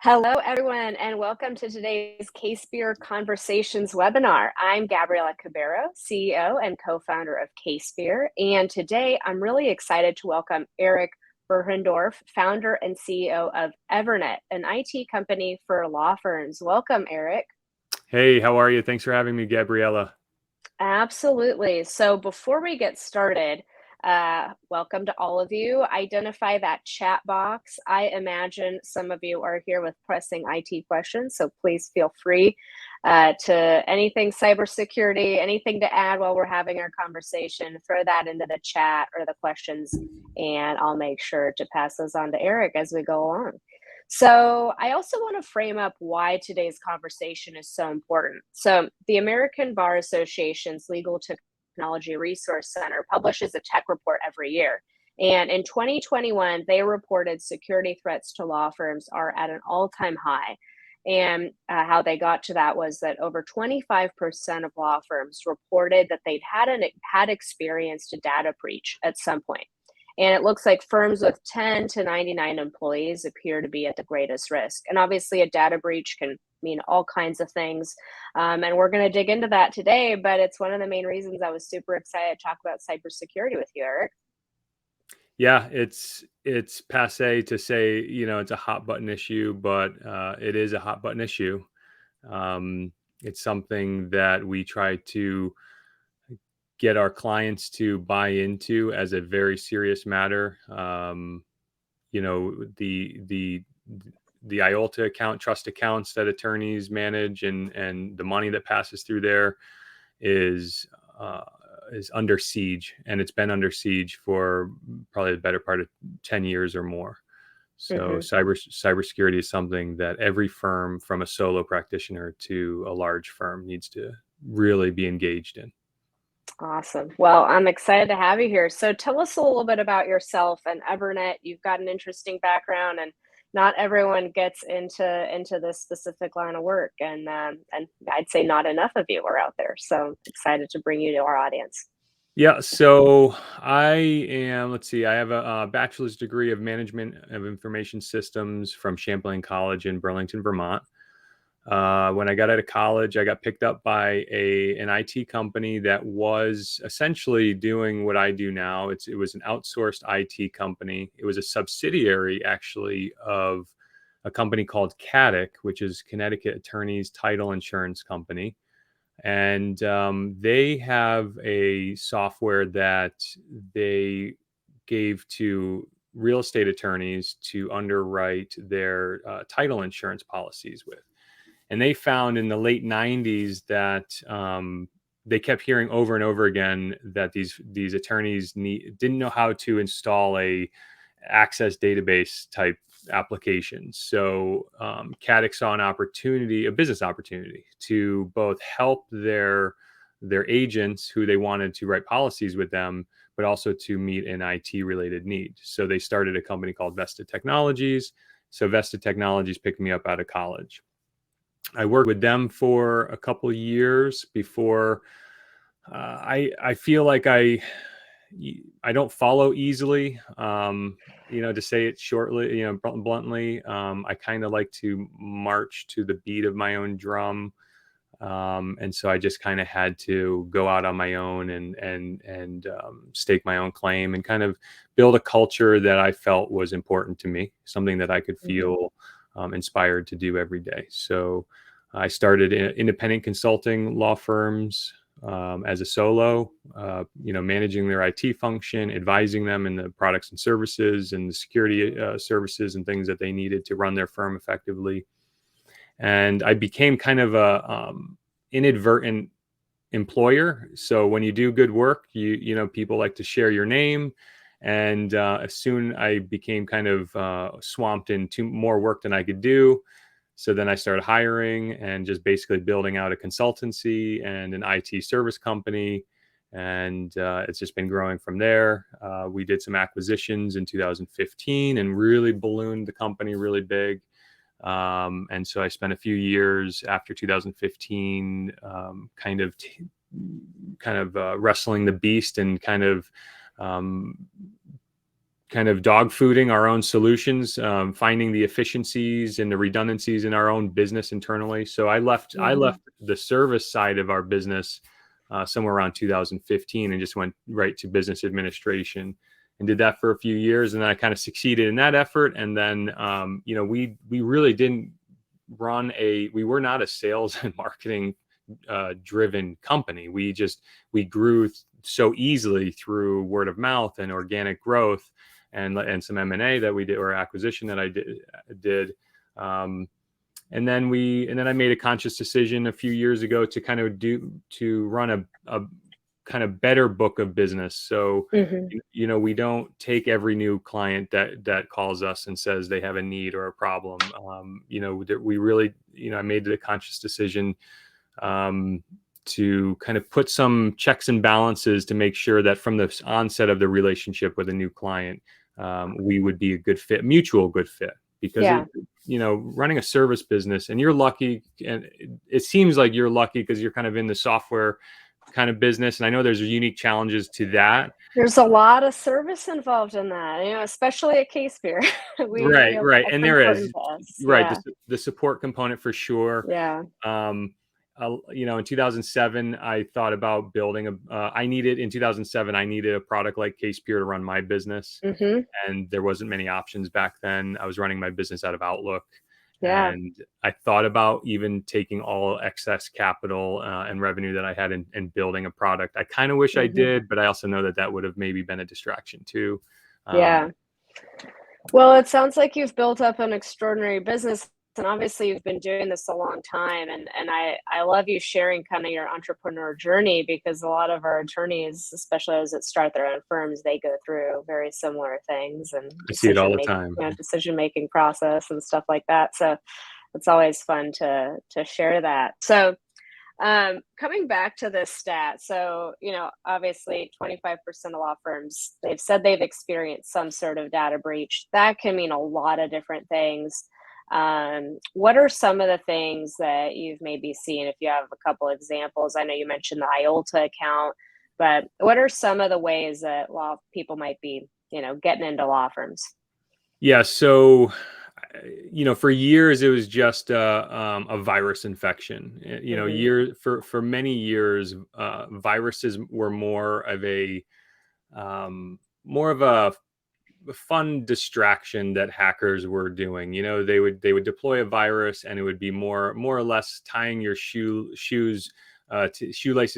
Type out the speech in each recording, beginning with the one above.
Hello, everyone, and welcome to today's CASEpeer Conversations webinar. I'm Gabriela Cubeiro, CEO and co-founder of CASEpeer, and today I'm really excited to welcome Eric Buhrendorf, founder and CEO of EVERNET, an IT company for law firms. Welcome, Eric. Hey, how are you? Thanks for having me, Gabriela. Absolutely. So before we get started, welcome to all of you. Identify that chat box. I imagine some of you are here with pressing IT questions, so please feel free to anything cybersecurity, anything to add while we're having our conversation, throw that into the chat or the questions, and I'll make sure to pass those on to Eric as we go along. So I also want to frame up why today's conversation is so important. So the American Bar Association's Legal Technology Resource Center publishes a tech report every year. And in 2021, they reported security threats to law firms are at an all-time high. And how they got to that was that over 25% of law firms reported that they'd had experienced a data breach at some point. And it looks like firms with 10 to 99 employees appear to be at the greatest risk. And obviously a data breach can mean all kinds of things. And we're going to dig into that today, but it's one of the main reasons I was super excited to talk about cybersecurity with you, Eric. Yeah, it's passé to say, it's a hot button issue, but it is a hot button issue. It's something that we try to get our clients to buy into as a very serious matter. The IOLTA account, trust accounts that attorneys manage, and the money that passes through there is under siege, and it's been under siege for probably the better part of 10 years or more. So cybersecurity is something that every firm, from a solo practitioner to a large firm, needs to really be engaged in. Awesome. Well, I'm excited to have you here. So tell us a little bit about yourself and EVERNET. You've got an interesting background, and not everyone gets into this specific line of work. And I'd say not enough of you are out there. So excited to bring you to our audience. Yeah, so I have a bachelor's degree of management of information systems from Champlain College in Burlington, Vermont. When I got out of college, I got picked up by an IT company that was essentially doing what I do now. It was an outsourced IT company. It was a subsidiary, actually, of a company called CADIC, which is Connecticut Attorneys Title Insurance Company. And they have a software that they gave to real estate attorneys to underwrite their title insurance policies with. And they found in the late 90s that they kept hearing over and over again that these attorneys didn't know how to install a access database type application. So CADIC saw a business opportunity to both help their agents who they wanted to write policies with them, but also to meet an IT related need. So they started a company called Vesta Technologies. So Vesta Technologies picked me up out of college. I worked with them for a couple of years before I feel like I don't follow easily, to say it shortly, bluntly. I kind of like to march to the beat of my own drum. And so I just kind of had to go out on my own and stake my own claim and kind of build a culture that I felt was important to me, something that I could feel inspired to do every day. So I started independent consulting law firms as a solo, managing their IT function, advising them in the products and services and the security services and things that they needed to run their firm effectively. And I became kind of a inadvertent employer. So when you do good work, people like to share your name. And soon I became kind of swamped into more work than I could do. So then I started hiring and just basically building out a consultancy and an IT service company. And it's just been growing from there. We did some acquisitions in 2015 and really ballooned the company really big. And so I spent a few years after 2015 kind of wrestling the beast and kind of kind of dog fooding our own solutions, finding the efficiencies and the redundancies in our own business internally. So I left the service side of our business somewhere around 2015 and just went right to business administration and did that for a few years. And then I kind of succeeded in that effort. And then, we really didn't we were not a sales and marketing driven company. We grew so easily through word of mouth and organic growth and some M&A that we did, or acquisition that I did. And then I made a conscious decision a few years ago to kind of run a kind of better book of business. So, we don't take every new client that calls us and says they have a need or a problem. We really, I made the conscious decision to kind of put some checks and balances to make sure that from the onset of the relationship with a new client, we would be a good fit, mutual good fit. Because running a service business, and you're lucky, and it seems like you're lucky because you're kind of in the software kind of business, and I know there's unique challenges to that. There's a lot of service involved in that, especially at CASEpeer. Right, and there is Yeah. the support component for sure. Yeah. In 2007, I thought about building in 2007, I needed a product like CASEpeer to run my business. And there wasn't many options back then. I was running my business out of Outlook. Yeah. And I thought about even taking all excess capital and revenue that I had and building a product. I kind of wish I did, but I also know that would have maybe been a distraction too. Yeah. Well, it sounds like you've built up an extraordinary business, and obviously you've been doing this a long time. And I love you sharing kind of your entrepreneur journey, because a lot of our attorneys, especially as it start their own firms, they go through very similar things, and I see it all the time. Decision-making process and stuff like that. So it's always fun to share that. So coming back to this stat, so, obviously 25% of law firms, they've said they've experienced some sort of data breach. That can mean a lot of different things. What are some of the things that you've maybe seen, if you have a couple examples? I know you mentioned the IOLTA account, but what are some of the ways that law people might be, getting into law firms? Yeah. So, for years, it was just a virus infection. For many years, viruses were more of a fun distraction that hackers were doing. They would deploy a virus, and it would be more or less tying your shoelaces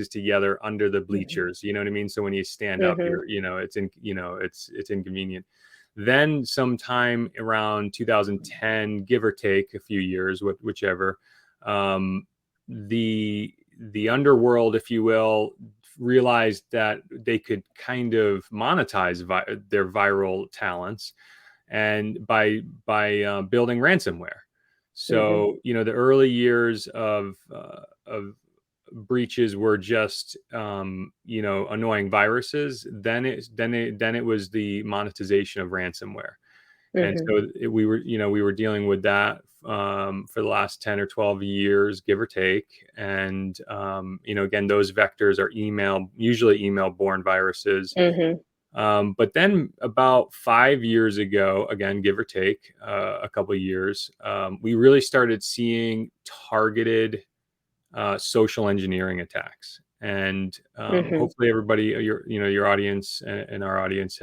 together under the bleachers. You know what I mean? So when you stand up, it's inconvenient. Then sometime around 2010, give or take a few years, whichever, the underworld, if you will, realized that they could kind of monetize their viral talents, and by building ransomware. So the early years of breaches were just annoying viruses. Then it was the monetization of ransomware. And so we were dealing with that for the last 10 or 12 years, give or take. And again, those vectors are usually email borne viruses. But then about 5 years ago, again, give or take a couple of years, we really started seeing targeted social engineering attacks. And hopefully everybody, your audience and our audience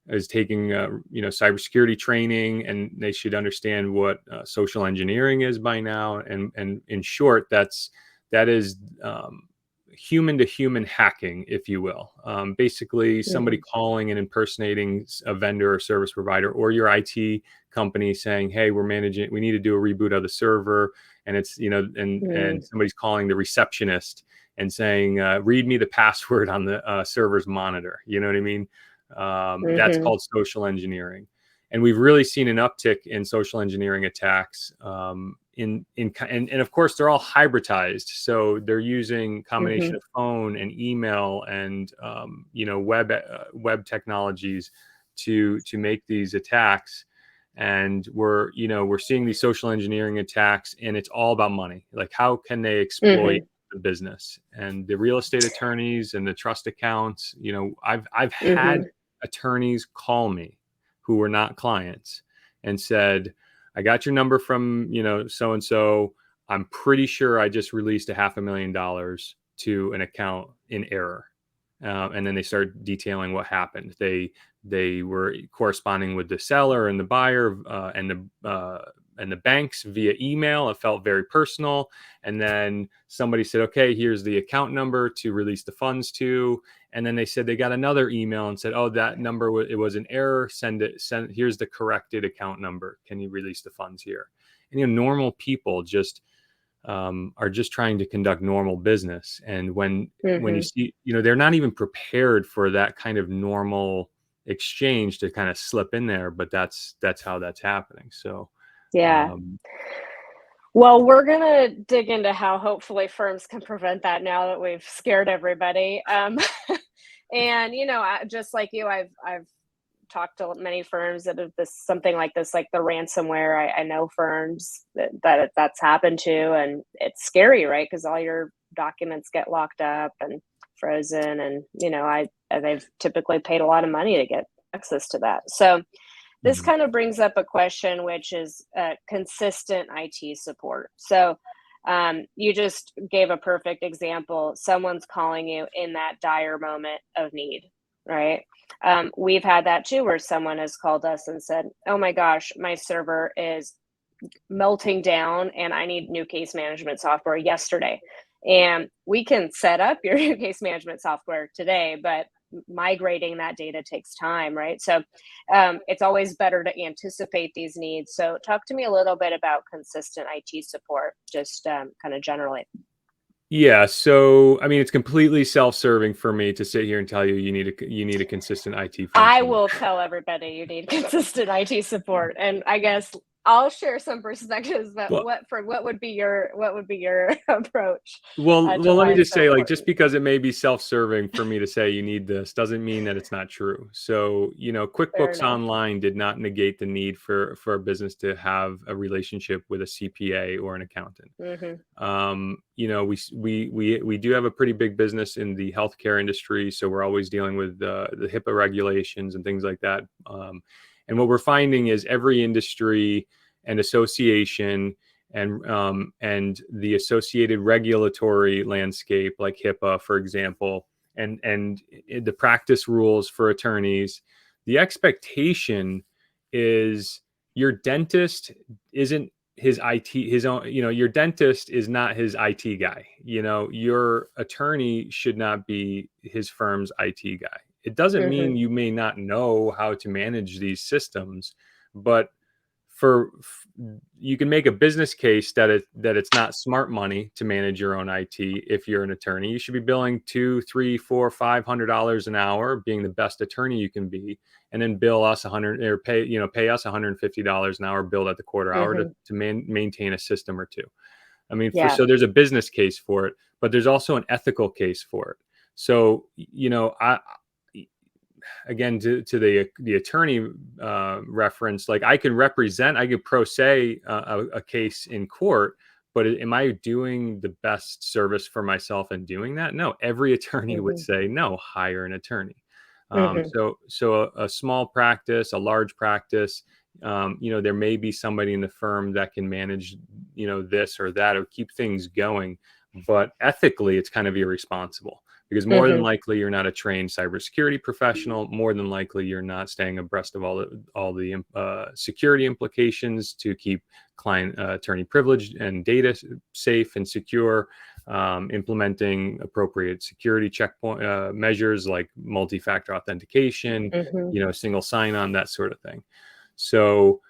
is taking cybersecurity training, and they should understand what social engineering is by now. And in short, that is human to human hacking, if you will. Basically, somebody calling and impersonating a vendor or service provider or your IT company saying, "Hey, we need to do a reboot of the server," and it's and somebody's calling the receptionist and saying, "Read me the password on the server's monitor." You know what I mean? That's called social engineering. And we've really seen an uptick in social engineering attacks. And of course, they're all hybridized. So they're using combination of phone and email and web technologies to make these attacks. And we're seeing these social engineering attacks, and it's all about money. Like, how can they exploit the business? And the real estate attorneys and the trust accounts, I've had attorneys call me who were not clients and said, I got your number from, so and so. I'm pretty sure I just released $500,000 to an account in error. And then they start detailing what happened. They were corresponding with the seller and the buyer, and the banks via email. It felt very personal. And then somebody said, okay, here's the account number to release the funds to. And then they said they got another email and said, oh, that number, it was an error. Here's the corrected account number. Can you release the funds here? And, normal people just are just trying to conduct normal business. And when you see, they're not even prepared for that kind of normal exchange to kind of slip in there, but that's how that's happening. So, yeah. Well, we're going to dig into how hopefully firms can prevent that now that we've scared everybody. And, just like you, I've talked to many firms that have something like this, like the ransomware. I know firms that's happened to, and it's scary, right? Because all your documents get locked up and frozen, and they've typically paid a lot of money to get access to that. So this kind of brings up a question, which is consistent IT support. So you just gave a perfect example. Someone's calling you in that dire moment of need, right? We've had that too, where someone has called us and said, oh my gosh, my server is melting down and I need new case management software yesterday. And we can set up your new case management software today, but migrating that data takes time, right? So it's always better to anticipate these needs. So talk to me a little bit about consistent IT support, just kind of generally. Yeah. So, I mean, it's completely self-serving for me to sit here and tell you you need a consistent IT function. I will tell everybody you need consistent IT support, and I guess I'll share some perspectives. But what would be your approach? Well, let me just say, important? just because it may be self-serving for me to say you need this doesn't mean that it's not true. So, QuickBooks Online did not negate the need for a business to have a relationship with a CPA or an accountant. We do have a pretty big business in the healthcare industry, so we're always dealing with the HIPAA regulations and things like that. And what we're finding is every industry and association and the associated regulatory landscape, like HIPAA, for example, and the practice rules for attorneys, the expectation is your dentist isn't your dentist is not his IT guy. Your attorney should not be his firm's IT guy. It doesn't mean you may not know how to manage these systems, but you can make a business case that it's not smart money to manage your own IT. If you're an attorney, you should be billing $200, $300, $400, $500 an hour, being the best attorney you can be, and then bill us pay us $150 an hour, billed at the quarter hour to maintain a system or two. I mean, so there's a business case for it, but there's also an ethical case for it. So, again, to the attorney reference, like I could pro se a case in court, but am I doing the best service for myself in doing that? No, every attorney would say, no, hire an attorney. So a small practice, a large practice, there may be somebody in the firm that can manage, this or that, or keep things going, but ethically it's kind of irresponsible. Because more than likely you're not a trained cybersecurity professional. More than likely you're not staying abreast of all the security implications to keep client attorney privilege and data safe and secure. Implementing appropriate security checkpoint measures like multi-factor authentication, single sign-on, that sort of thing. So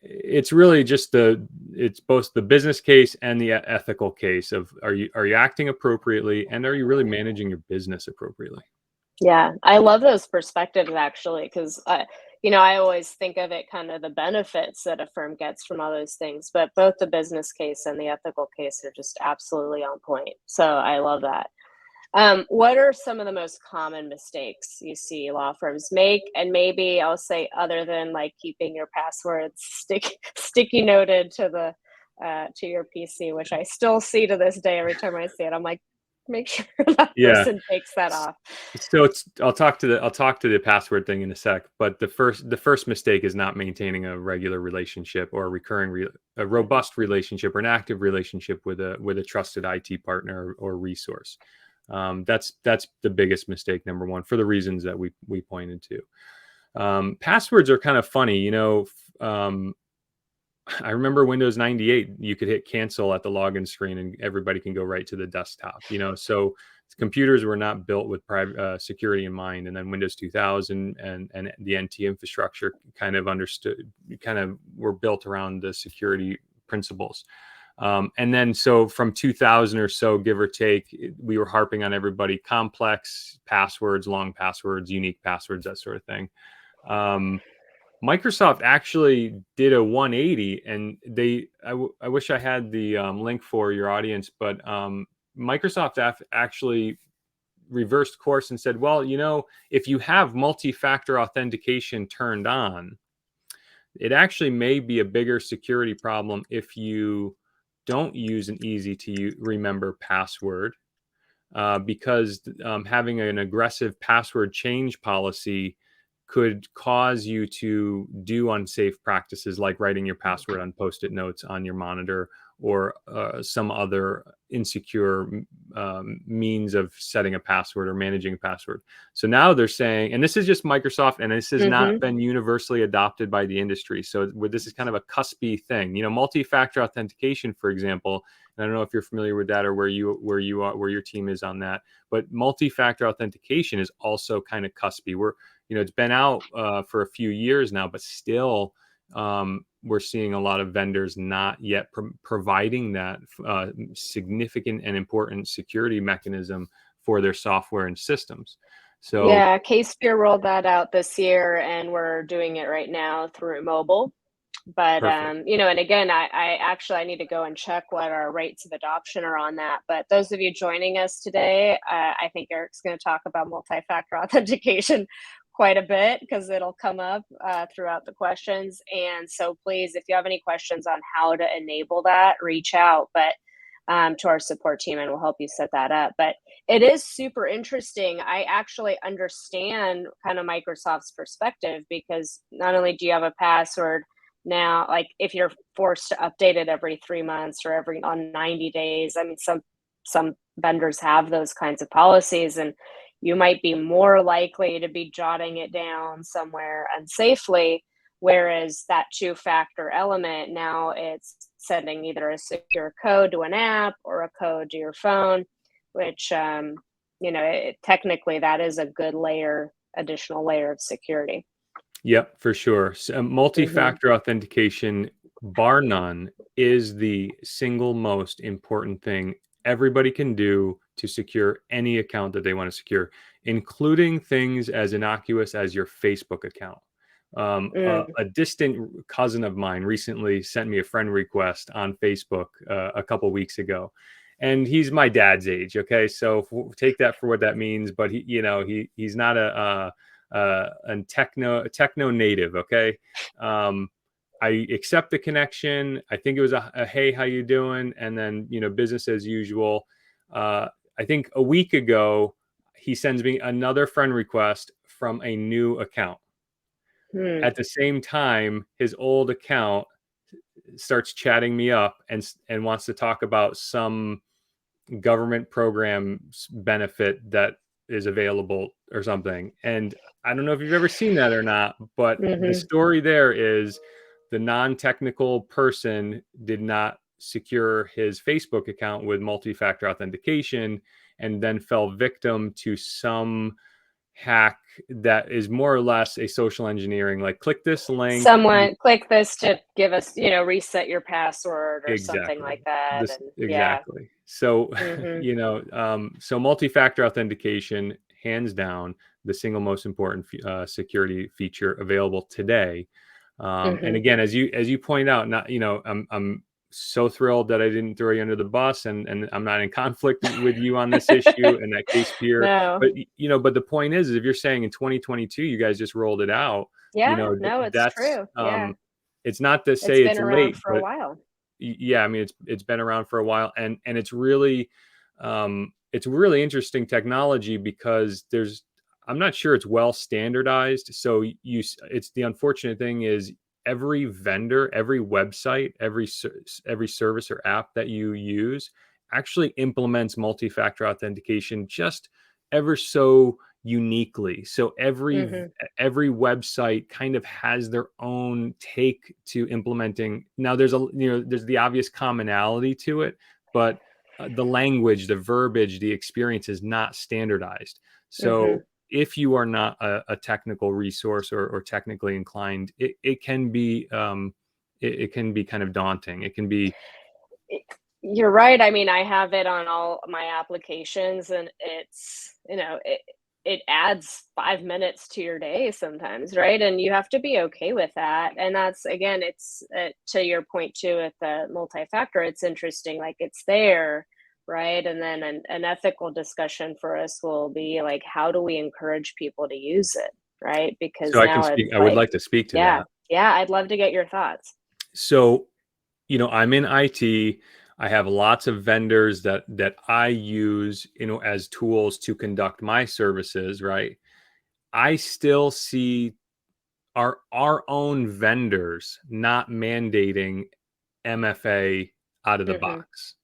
it's really just it's both the business case and the ethical case of are you acting appropriately, and are you really managing your business appropriately? Yeah, I love those perspectives actually, because I always think of it kind of the benefits that a firm gets from all those things, but both the business case and the ethical case are just absolutely on point. So I love that. What are some of the most common mistakes you see law firms make? And maybe I'll say, other than like keeping your passwords sticky noted to your PC, which I still see to this day. Every time I see it, I'm like, make sure that Yeah. person takes that off. So I'll talk to the password thing in a sec, but the first mistake is not maintaining a regular relationship or a robust relationship or an active relationship with a trusted IT partner or resource. That's the biggest mistake, number one, for the reasons that we pointed to. Passwords are kind of funny, I remember Windows 98, you could hit cancel at the login screen and everybody can go right to the desktop, so computers were not built with private security in mind. And then Windows 2000 and the NT infrastructure kind of were built around the security principles. And then so from 2000 or so, give or take, we were harping on everybody, complex passwords, long passwords, unique passwords, that sort of thing. Microsoft actually did a 180, and I wish I had the link for your audience, but Microsoft actually reversed course and said, well, if you have multi-factor authentication turned on, it actually may be a bigger security problem if you don't use an easy to remember password, because having an aggressive password change policy could cause you to do unsafe practices like writing your password on Post-it notes on your monitor, or some other insecure means of setting a password or managing a password. So now they're saying, and this is just Microsoft, and this has not been universally adopted by the industry. So this is kind of a cuspy thing. Multi-factor authentication, for example, and I don't know if you're familiar with that or where your team is on that, but multi-factor authentication is also kind of cuspy. It's been out for a few years now, but still we're seeing a lot of vendors not yet providing that significant and important security mechanism for their software and systems. So yeah, CASEpeer rolled that out this year, and we're doing it right now through mobile. But perfect. and again, I need to go and check what our rates of adoption are on that. But those of you joining us today, I think Eric's going to talk about multi-factor authentication quite a bit, because it'll come up throughout the questions. And so please, if you have any questions on how to enable that, reach out to our support team, and we'll help you set that up. But it is super interesting. I actually understand kind of Microsoft's perspective, because not only do you have a password now, like if you're forced to update it every 3 months or on 90 days, I mean, some vendors have those kinds of policies, and you might be more likely to be jotting it down somewhere unsafely. Whereas that two-factor element, now it's sending either a secure code to an app or a code to your phone, which, technically that is a good additional layer of security. Yep, for sure. So, multi-factor authentication, bar none, is the single most important thing everybody can do to secure any account that they want to secure, including things as innocuous as your Facebook account. A distant cousin of mine recently sent me a friend request on Facebook a couple weeks ago, and he's my dad's age. Okay, so take that for what that means. But he's not a techno native. Okay. I accept the connection. I think it was a hey, how you doing? And then, business as usual. I think a week ago, he sends me another friend request from a new account. At the same time, his old account starts chatting me up and wants to talk about some government program benefit that is available or something. And I don't know if you've ever seen that or not, but the story there is the non-technical person did not secure his Facebook account with multi-factor authentication, and then fell victim to some hack that is more or less a social engineering, like click this link. Someone click this to give us, reset your password or something Exactly. like that. Exactly. So, so multi-factor authentication, hands down, the single most important security feature available today. And again, as you point out, not, I'm so thrilled that I didn't throw you under the bus, and I'm not in conflict with you on this issue and that CASEpeer. No. But the point is if you're saying in 2022 you guys just rolled it out, Yeah, no, it's that's true. Yeah. It's not to say it's been around late, for a but while. yeah, I mean, it's been around for a while, and it's really it's really interesting technology because I'm not sure it's well standardized. So it's the unfortunate thing is every vendor, every website, every service or app that you use actually implements multi-factor authentication just ever so uniquely. So Mm-hmm. every website kind of has their own take to implementing. Now there's there's the obvious commonality to it, but the language, the verbiage, the experience is not standardized. Mm-hmm. So if you are not a technical resource or technically inclined, it can be it can be kind of daunting. It can be. You're right. I mean, I have it on all my applications, and it's, it adds 5 minutes to your day sometimes, right? And you have to be okay with that. And that's, again, it's to your point too, at the multi-factor, it's interesting, like it's there, right? And then an ethical discussion for us will be like, how do we encourage people to use it, right? Because So I can now speak. it's I would like, like to speak to yeah, that. yeah, I'd love to get your thoughts. So, I'm in IT. I have lots of vendors that I use, as tools to conduct my services, right? I still see our own vendors not mandating MFA out of the Mm-hmm. box.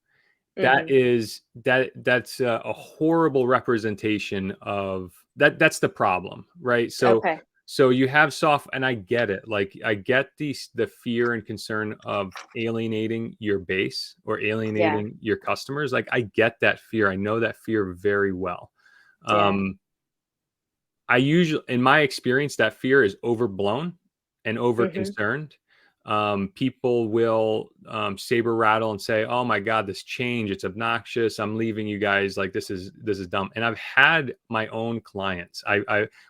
Mm-hmm. That's a horrible representation of that. That's the problem, right? Okay. So you have and I get it. Like I get the fear and concern of alienating your base or Yeah. alienating your customers. Like I get that fear. I know that fear very well. Yeah. I usually, in my experience, that fear is overblown and over Mhm. concerned. People will saber rattle and say, "Oh my God, this change, it's obnoxious. I'm leaving you guys. Like this is dumb." And I've had my own clients.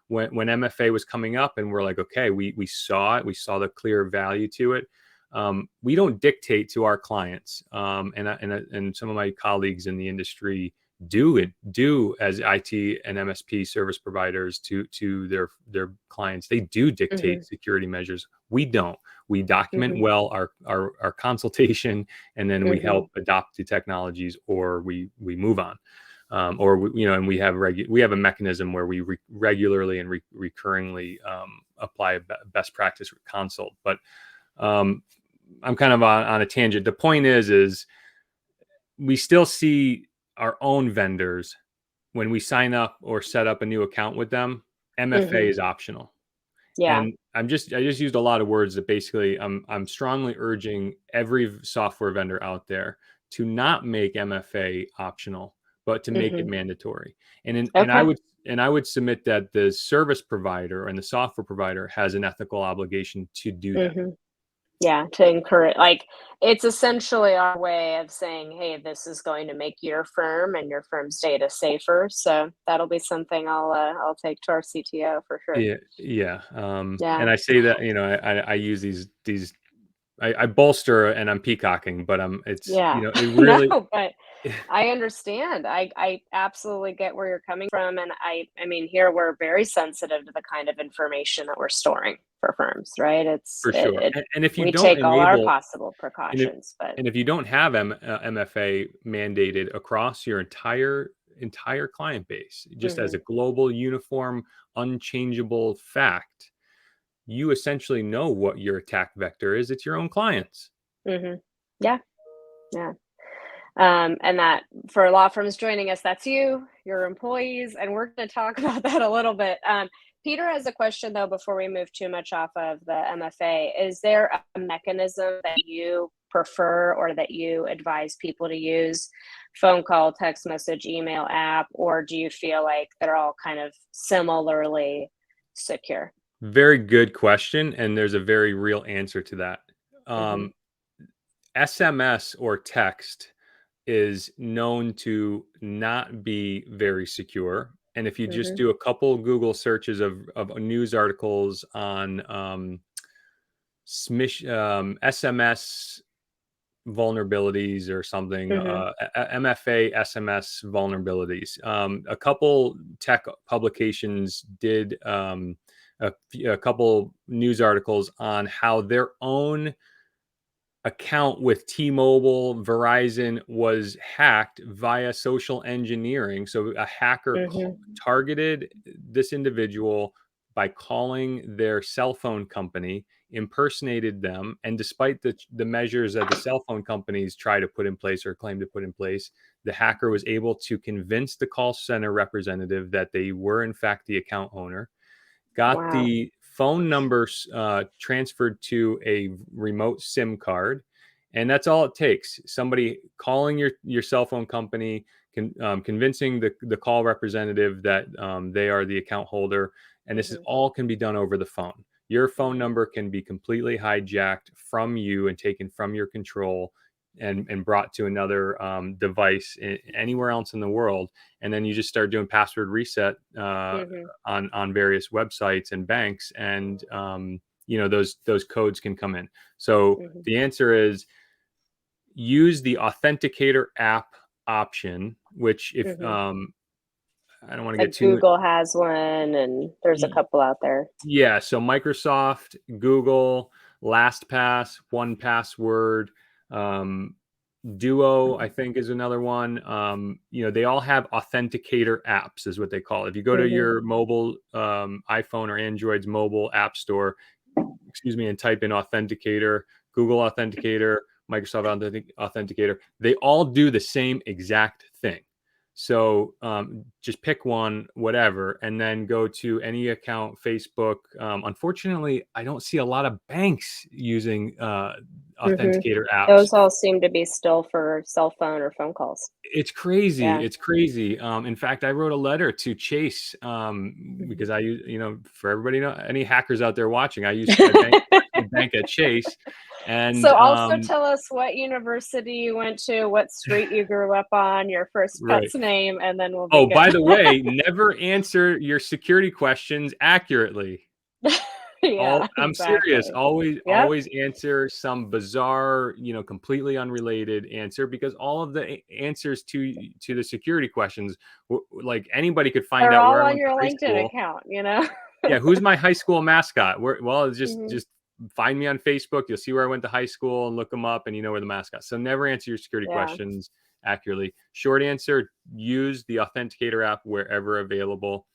When MFA was coming up, and we're like, "Okay, we saw it. We saw the clear value to it." We don't dictate to our clients, and some of my colleagues in the industry do as IT and MSP service providers to their clients. They do Mhm. dictate security measures. We don't. We document Mhm. well our consultation, and then we help Mhm. adopt the technologies, or we move on. Or and we have a mechanism where we regularly and recurringly apply a best practice consult. But um, I'm kind of on a tangent. The point is we still see our own vendors when we sign up or set up a new account with them. MFA Mhm. is optional. Yeah. And I just used a lot of words that basically I'm strongly urging every software vendor out there to not make MFA optional, but to make it Mhm. mandatory. Okay. And I would submit that the service provider and the software provider has an ethical obligation to do that. Mhm. Yeah, to encourage, like, it's essentially our way of saying, "Hey, this is going to make your firm and your firm's data safer." So that'll be something I'll take to our CTO for sure. Yeah, yeah. Yeah. And I say that, I use these I bolster and I'm peacocking, but it's, Yeah. it No, really. but I understand. I absolutely get where you're coming from, and I mean, here we're very sensitive to the kind of information that we're storing for firms, right? For sure. And if you We don't take all our enable, possible and if, precautions, but and if you don't have MFA mandated across your entire client base, just as a mhm, global, uniform, unchangeable fact, you essentially know what your attack vector is. It's your own clients. mhm. Yeah, yeah. And that for law firms joining us, that's you, your employees, and we're going to talk about that a little bit. Peter has a question though before we move too much off of the MFA. Is there a mechanism that you prefer or that you advise people to use? Phone call, text message, email, app, or do you feel like they're all kind of similarly secure? Very good question. And there's a very real answer to that. Hmm. Um, SMS or text is known to not be very secure. And if you just Hmm. do a couple Google searches of news articles on SMS vulnerabilities or something, Hmm. MFA SMS vulnerabilities, a couple tech publications did a couple news articles on how their own account with T-Mobile, Verizon was hacked via social engineering. So a hacker targeted this individual by calling their cell phone company, impersonated them, and despite the measures that the cell phone companies try to put in place or claim to put in place, the hacker was able to convince the call center representative that they were in fact the account owner, got Wow. the phone numbers transferred to a remote SIM card, and that's all it takes. Somebody calling your cell phone company, convincing the call representative that they are the account holder, and this is all can be done over the phone. Your phone number can be completely hijacked from you and taken from your control and brought to another device anywhere else in the world, and then you just start doing password reset on various websites and banks, and those codes can come in. So the answer is use the Authenticator app option, which if I don't want to like get too Google has one, and there's a couple out there. Yeah, so Microsoft, Google, LastPass, 1Password, Duo, I think is another one. They all have authenticator apps, is what they call it. If you go to your mobile iPhone or Android's mobile app store, and type in Authenticator, Google Authenticator, Microsoft Authenticator, they all do the same exact thing. So just pick one, whatever, and then go to any account, Facebook. Unfortunately, I don't see a lot of banks using authenticator apps. Those all seem to be still for cell phone or phone calls. It's crazy. Yeah. It's crazy. In fact, I wrote a letter to Chase because I use, for everybody know, any hackers out there watching, I use a bank at Chase. And so also tell us what university you went to, what street you grew up on, your first pet's name, and then we'll begin. By the way, never answer your security questions accurately. I'm serious. Always answer some bizarre, completely unrelated answer, because all of the answers to the security questions, like anybody could find out where I all on went your to high LinkedIn school. account, Yeah, who's my high school mascot? It's just find me on Facebook. You'll see where I went to high school and look them up, and you know where the mascot. So never answer your security questions accurately. Short answer: use the Authenticator app wherever available.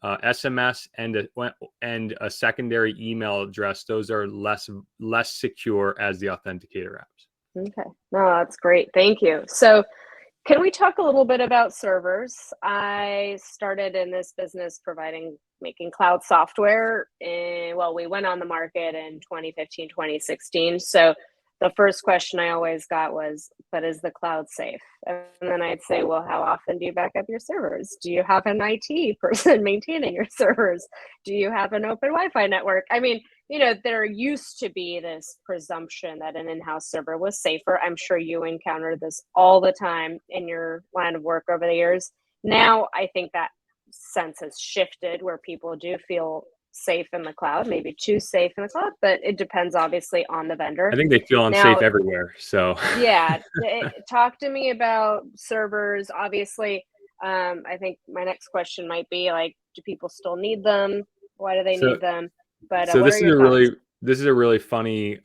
SMS and a secondary email address; those are less secure as the Authenticator apps. Okay, no, that's great. Thank you. So, can we talk a little bit about servers? I started in this business making cloud software. We went on the market in 2015, 2016. So the first question I always got was, but is the cloud safe? And then I'd say, well, how often do you back up your servers? Do you have an IT person maintaining your servers? Do you have an open Wi-Fi network? I mean, there used to be this presumption that an in-house server was safer. I'm sure you encounter this all the time in your line of work over the years. Now, I think that sense has shifted where people do feel safe in the cloud, maybe too safe in the cloud, but it depends obviously on the vendor. I think they feel unsafe everywhere. So yeah, talk to me about servers. Obviously, I think my next question might be like, do people still need them? Why do they need them? But so what this are your thoughts? this is a really funny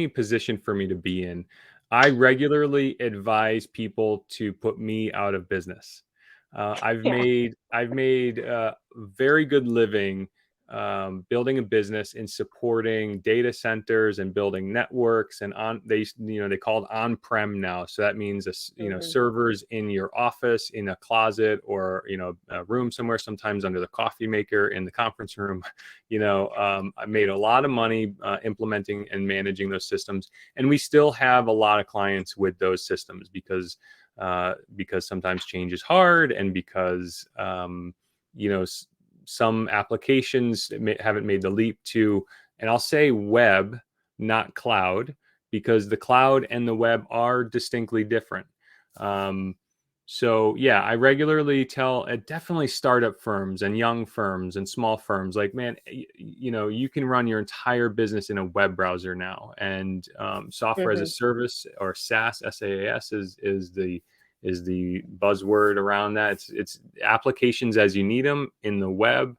position for me to be in. I regularly advise people to put me out of business. I've made very good living building a business in supporting data centers and building networks, and they call it on-prem now. So that means servers in your office, in a closet, or a room somewhere, sometimes under the coffee maker in the conference room. I made a lot of money implementing and managing those systems, and we still have a lot of clients with those systems because sometimes change is hard, and because some applications haven't made the leap to, and I'll say web, not cloud, because the cloud and the web are distinctly different. So yeah, I regularly tell definitely startup firms and young firms and small firms, like, man, you can run your entire business in a web browser now, and software as a service, or SaaS, SaaS is the buzzword around that. It's applications as you need them in the web.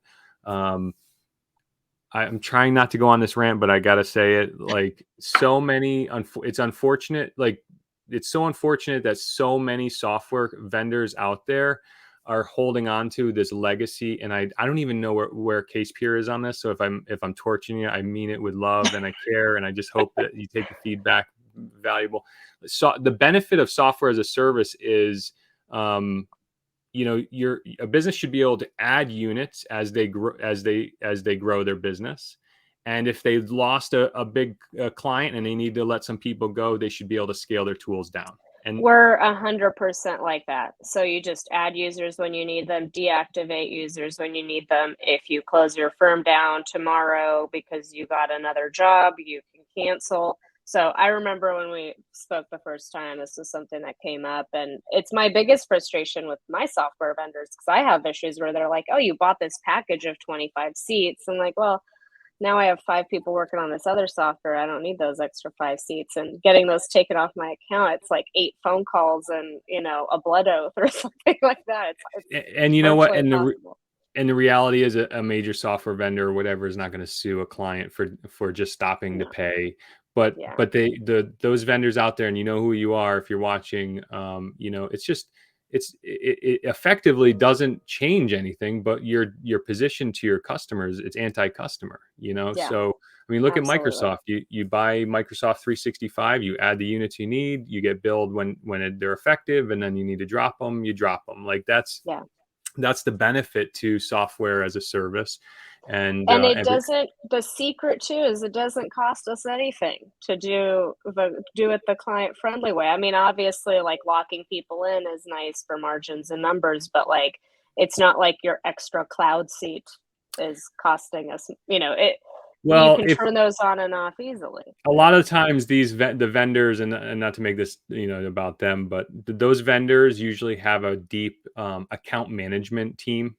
I'm trying not to go on this rant, but I gotta say it. Like, so many, it's unfortunate. Like, it's so unfortunate that so many software vendors out there are holding on to this legacy. And I don't even know where CASEpeer is on this. So if I'm torching you, I mean it with love and I care, and I just hope that you take the feedback valuable. So the benefit of software as a service is, a business should be able to add units as they grow, as they grow their business. And if they've lost a big client and they need to let some people go, they should be able to scale their tools down. And we're 100% like that. So you just add users when you need them, deactivate users when you need them. If you close your firm down tomorrow because you got another job, you can cancel. So I remember when we spoke the first time, this was something that came up, and it's my biggest frustration with my software vendors, because I have issues where they're like, oh, you bought this package of 25 seats. I'm like, well, now I have 5 people working on this other software. I don't need those extra 5 seats, and getting those taken off my account, it's like 8 phone calls and, a blood oath or something like that. and you know what? Impossible. And the reality is a major software vendor or whatever is not going to sue a client for just stopping to pay. But Yeah. those vendors out there, and you know who you are if you're watching, it's just it effectively doesn't change anything, but your position to your customers, it's anti-customer, Yeah, So I mean, look absolutely. at Microsoft. You buy Microsoft 365, you add the units you need, you get billed when they're effective, and then you need to drop them, you drop them. Like, that's the benefit to software as a service. And the secret too is it doesn't cost us anything to do it the client friendly way. I mean, obviously, like, locking people in is nice for margins and numbers, but like, it's not like your extra cloud seat is costing us, you well, can if turn those on and off easily. a lot of times the vendors, and not to make this about them, but those vendors usually have a deep account management team.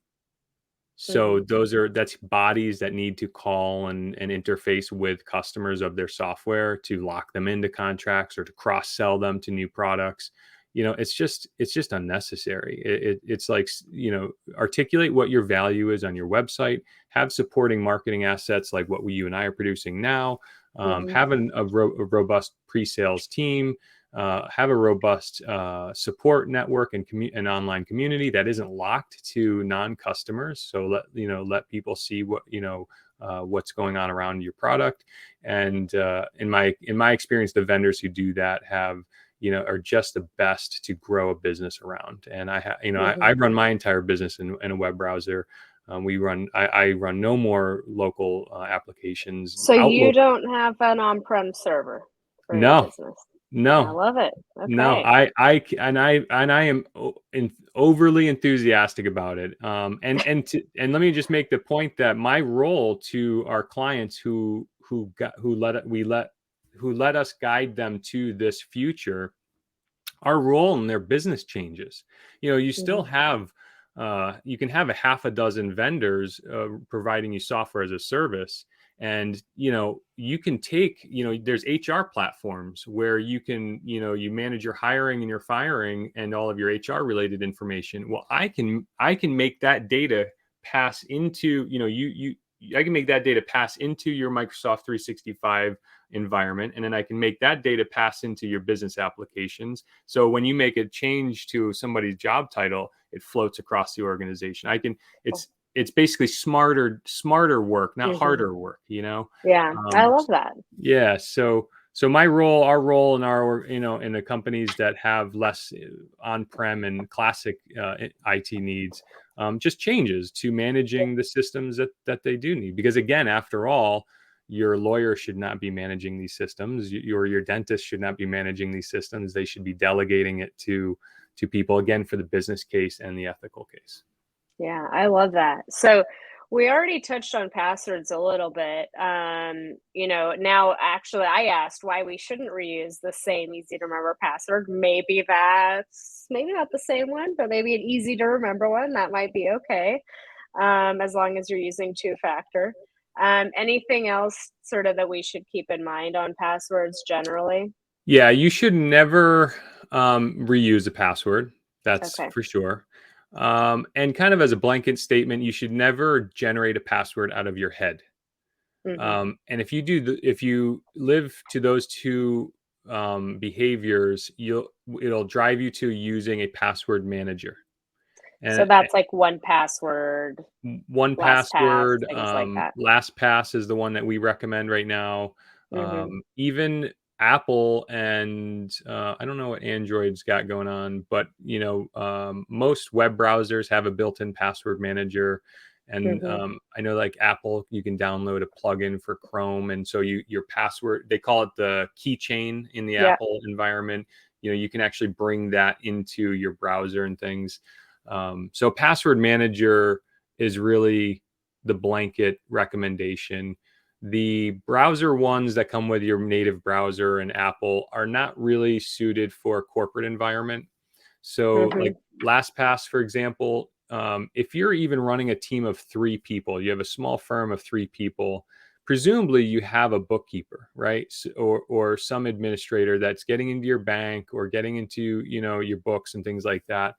So that's bodies that need to call and interface with customers of their software to lock them into contracts or to cross sell them to new products. It's just unnecessary. It's like, articulate what your value is on your website, have supporting marketing assets like what you and I are producing now, have a robust pre-sales team, have a robust support network and online community that isn't locked to non-customers. So let people see what's going on around your product. And in my experience, the vendors who do that are just the best to grow a business around. And I run my entire business in a web browser. I run no more local applications. So you don't have an on-prem server for your No, business? I no. love it. No, Okay. I am overly enthusiastic about it. And let me just make the point that my role to our clients who let us guide them to this future, our role in their business changes. You still have you can have a half a dozen vendors providing you software as a service. And you can take, there's HR platforms where you can, you manage your hiring and your firing and all of your HR related information. Well, I can make that data pass into, I can make that data pass into your Microsoft 365 environment, and then I can make that data pass into your business applications. So when you make a change to somebody's job title, it floats across the organization. It's basically smarter work, not harder work, Yeah, I love that. Yeah. So our role in in the companies that have less on-prem and classic IT needs just changes to managing the systems that they do need. Because again, after all, your lawyer should not be managing these systems. Your dentist should not be managing these systems. They should be delegating it to people, again, for the business case and the ethical case. Yeah, I love that. So we already touched on passwords a little bit. Now actually I asked why we shouldn't reuse the same easy to remember password. Maybe not the same one, but maybe an easy to remember one. That might be okay. As long as you're using two-factor. Anything else sort of that we should keep in mind on passwords generally? Yeah, you should never reuse a password. That's Okay. for sure. And kind of as a blanket statement, you should never generate a password out of your head. And if you live to those two behaviors, it'll drive you to using a password manager. So And that's like 1Password, one LastPass, password, things like that. LastPass is the one that we recommend right now. Even Apple and I don't know what Android's got going on, but most web browsers have a built-in password manager. And I know like Apple, you can download a plugin for Chrome, and so your password, they call it the keychain in the Yeah. Apple environment. You can actually bring that into your browser and things. So password manager is really the blanket recommendation. The browser ones that come with your native browser and Apple are not really suited for a corporate environment. So like LastPass, for example, if you're even running a team of 3 people, you have a small firm of 3 people, presumably you have a bookkeeper, right? Or some administrator that's getting into your bank or getting into, your books and things like that.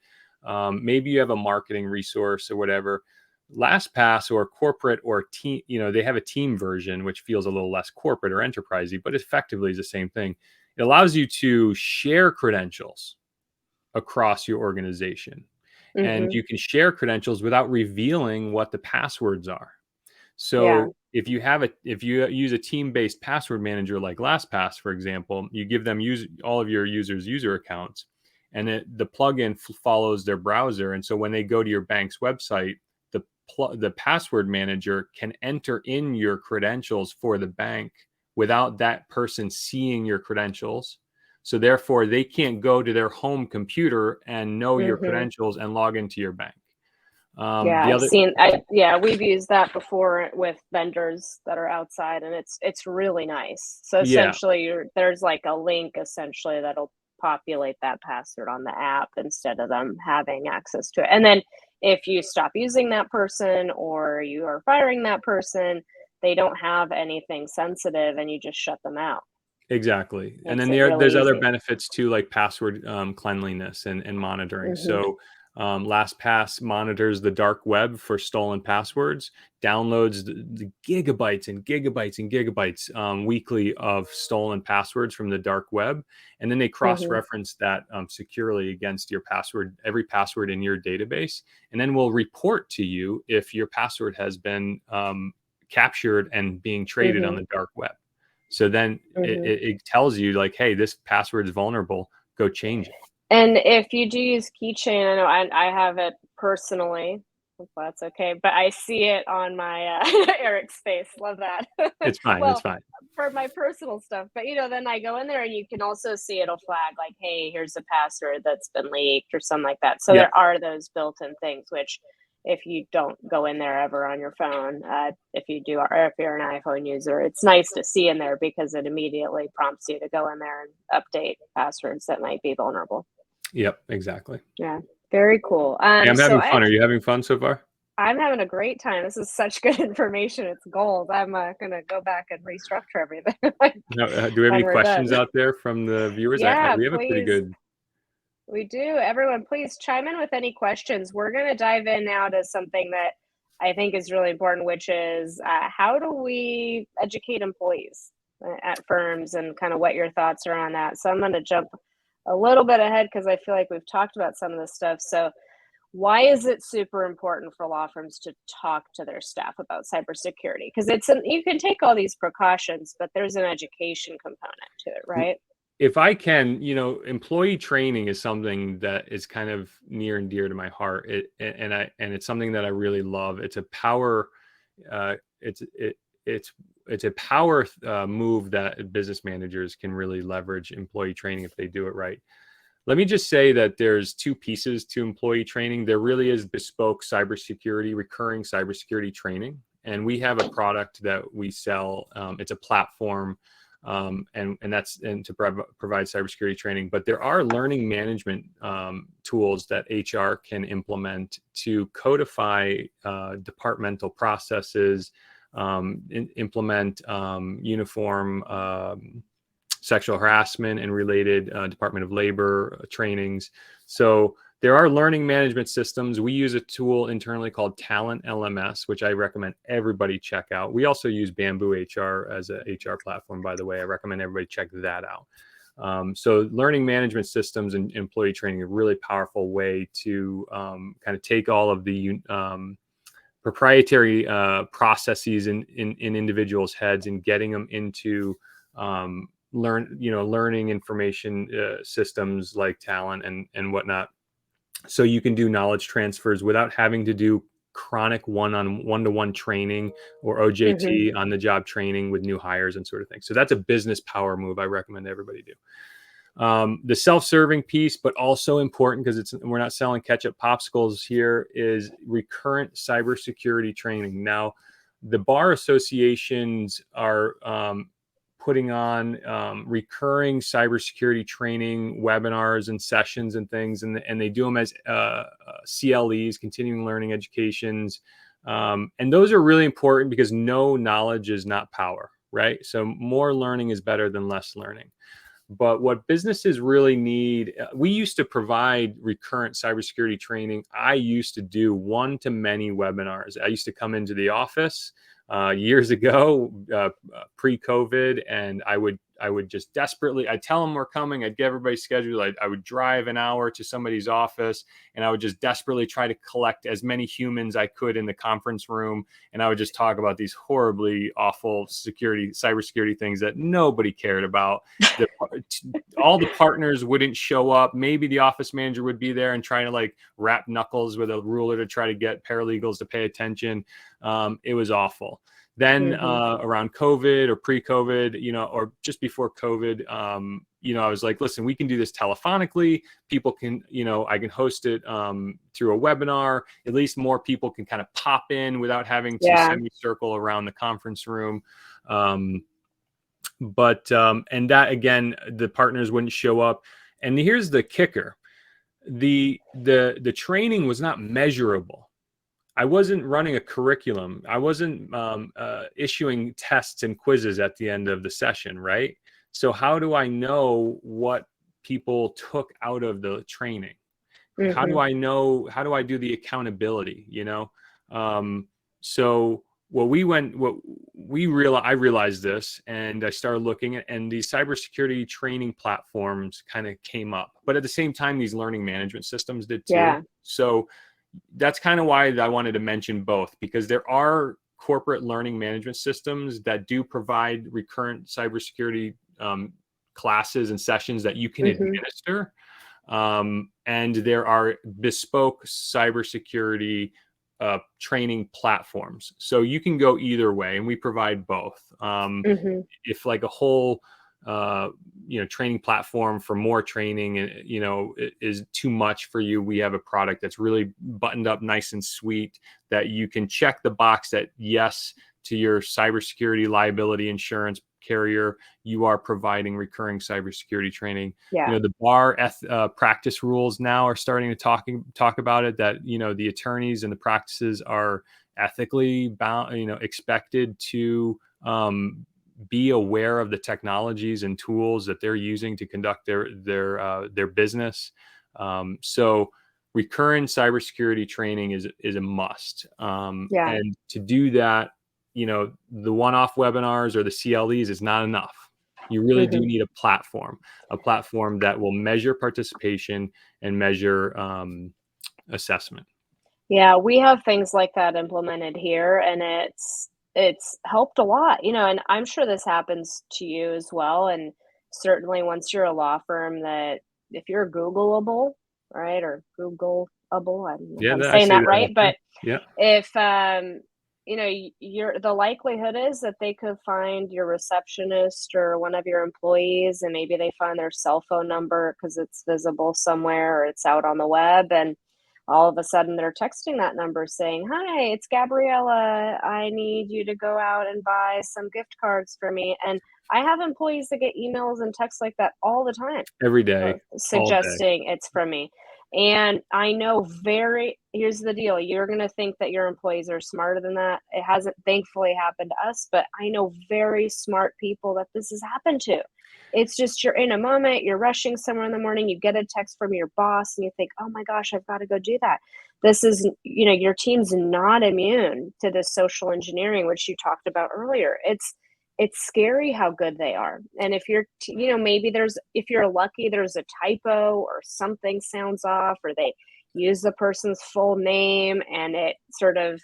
Maybe you have a marketing resource or whatever. LastPass or corporate or team, they have a team version, which feels a little less corporate or enterprisey, but effectively is the same thing. It allows you to share credentials across your organization. And you can share credentials without revealing what the passwords are. So if you use a team-based password manager like LastPass, for example, you give them all of your users' user accounts, and the plugin follows their browser. And so when they go to your bank's website, the password manager can enter in your credentials for the bank without that person seeing your credentials. So therefore, they can't go to their home computer and know your credentials and log into your bank. We've used that before with vendors that are outside, and it's really nice. So Yeah, essentially, there's like a link essentially that'll populate that password on the app instead of them having access to it. And then if you stop using that person or you are firing that person, they don't have anything sensitive, and you just shut them out. exactly. And Makes then it really there's other easy. benefits too, like password cleanliness and monitoring. So LastPass monitors the dark web for stolen passwords, downloads the gigabytes and gigabytes and gigabytes weekly of stolen passwords from the dark web. And then they cross-reference that securely against every password in your database. And then we'll report to you if your password has been captured and being traded on the dark web. So then it tells you like, hey, this password is vulnerable. Go change it. And if you do use Keychain, I know I have it personally. If that's okay, but I see it on my Eric's face. Love that. It's fine. It's Well, fine. for my personal stuff, but then I go in there and you can also see it'll flag like, hey, here's a password that's been leaked or something like that. So Yeah, there are those built-in things, which if you don't go in there ever on your phone, if you do, or if you're an iPhone user, it's nice to see in there because it immediately prompts you to go in there and update passwords that might be vulnerable. Yep, exactly. Yeah, very cool. Yeah, I'm So having fun. Are you having fun so far? I'm having a great time. This is such good information. It's gold. I'm gonna go back and restructure everything like, Do we have when any we're done. questions out there from the viewers? Yeah, We have a pretty please. good. We do. Everyone, please chime in with any questions. We're gonna dive in now to something that I think is really important, which is how do we educate employees at firms, and kind of what your thoughts are on that. So I'm gonna jump a little bit ahead because I feel like we've talked about some of this stuff. So why is it super important for law firms to talk to their staff about cybersecurity? Because you can take all these precautions, but there's an education component to it, right? If I can, employee training is something that is kind of near and dear to my heart. And it's something that I really love. It's a power. It's a power move that business managers can really leverage employee training if they do it right. Let me just say that there's 2 pieces to employee training. There really is bespoke cybersecurity, recurring cybersecurity training. And we have a product that we sell. It's a platform, and to provide cybersecurity training. But there are learning management tools that HR can implement to codify departmental processes, implement uniform sexual harassment and related Department of Labor trainings. So there are learning management systems. We use a tool internally called Talent LMS, which I recommend everybody check out. We also use Bamboo HR as a HR platform, by the way. I recommend everybody check that out. So learning management systems and employee training are a really powerful way to kind of take all of the proprietary processes in individuals' heads and getting them into learning information systems like Talent and whatnot. So you can do knowledge transfers without having to do chronic one-to-one training or OJT on the job training with new hires and sort of thing. So that's a business power move I recommend everybody do. The self-serving piece, but also important because we're not selling ketchup popsicles here, is recurrent cybersecurity training. Now, the bar associations are putting on recurring cybersecurity training webinars and sessions and things, and they do them as CLEs, continuing learning educations, and those are really important because no knowledge is not power, right? So more learning is better than less learning. But what businesses really need, we used to provide recurrent cybersecurity training. I used to do one-to-many webinars. I used to come into the office years ago, pre-COVID, and I would just desperately, I'd tell them we're coming, I'd get everybody scheduled, I would drive an hour to somebody's office, and I would just desperately try to collect as many humans I could in the conference room, and I would just talk about these horribly awful cybersecurity things that nobody cared about. All the partners wouldn't show up. Maybe the office manager would be there and trying to like rap knuckles with a ruler to try to get paralegals to pay attention. It was awful. Then around COVID or pre-COVID, or just before COVID, I was like, listen, we can do this telephonically. People can, I can host it through a webinar. At least more people can kind of pop in without having to semicircle around the conference room. And that, again, the partners wouldn't show up. And here's the kicker. The training was not measurable. I wasn't running a curriculum. I wasn't issuing tests and quizzes at the end of the session, right? So how do I know what people took out of the training? How do I know? How do I do the accountability? So I realized this, and I started looking at, and these cybersecurity training platforms kind of came up. But at the same time, these learning management systems did too. Yeah. So that's kind of why I wanted to mention both, because there are corporate learning management systems that do provide recurrent cybersecurity classes and sessions that you can administer. And there are bespoke cybersecurity training platforms. So you can go either way, and we provide both. If like a whole training platform for more training, is too much for you, we have a product that's really buttoned up, nice and sweet, that you can check the box that yes to your cybersecurity liability insurance carrier, you are providing recurring cybersecurity training. The bar practice rules now are starting to talk about it, that the attorneys and the practices are ethically bound, expected to be aware of the technologies and tools that they're using to conduct their business. So recurrent cybersecurity training is a must. And to do that, the one-off webinars or the CLEs is not enough. You really do need a platform that will measure participation and measure assessment. Yeah, we have things like that implemented here, and it's helped a lot, and I'm sure this happens to you as well. And certainly once you're a law firm, that if you're Googleable, right, or Googleable, I don't know if I'm saying that right, but if the likelihood is that they could find your receptionist or one of your employees, and maybe they find their cell phone number because it's visible somewhere or it's out on the web, and all of a sudden they're texting that number saying, "Hi, it's Gabriela. I need you to go out and buy some gift cards for me." And I have employees that get emails and texts like that all the time. Every day. Suggesting it's from me. And I know here's the deal. You're going to think that your employees are smarter than that. It hasn't thankfully happened to us, but I know very smart people that this has happened to. it's just you're in a moment, you're rushing somewhere in the morning, you get a text from your boss and you think, oh my gosh, I've got to go do that. This is, your team's not immune to this social engineering, which you talked about earlier. It's scary how good they are. And if you're, maybe if you're lucky, there's a typo or something sounds off, or they use the person's full name and it sort of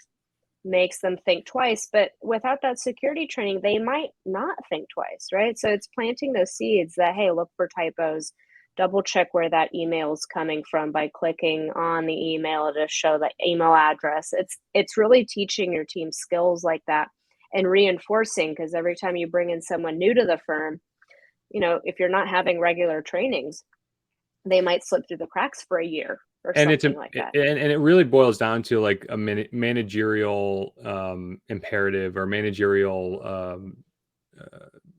makes them think twice. But without that security training, they might not think twice, right? So it's planting those seeds that, hey, look for typos, double check where that email is coming from by clicking on the email to show the email address. It's really teaching your team skills like that and reinforcing, because every time you bring in someone new to the firm, if you're not having regular trainings, they might slip through the cracks for a year or And something like that. And it really boils down to like a managerial imperative or managerial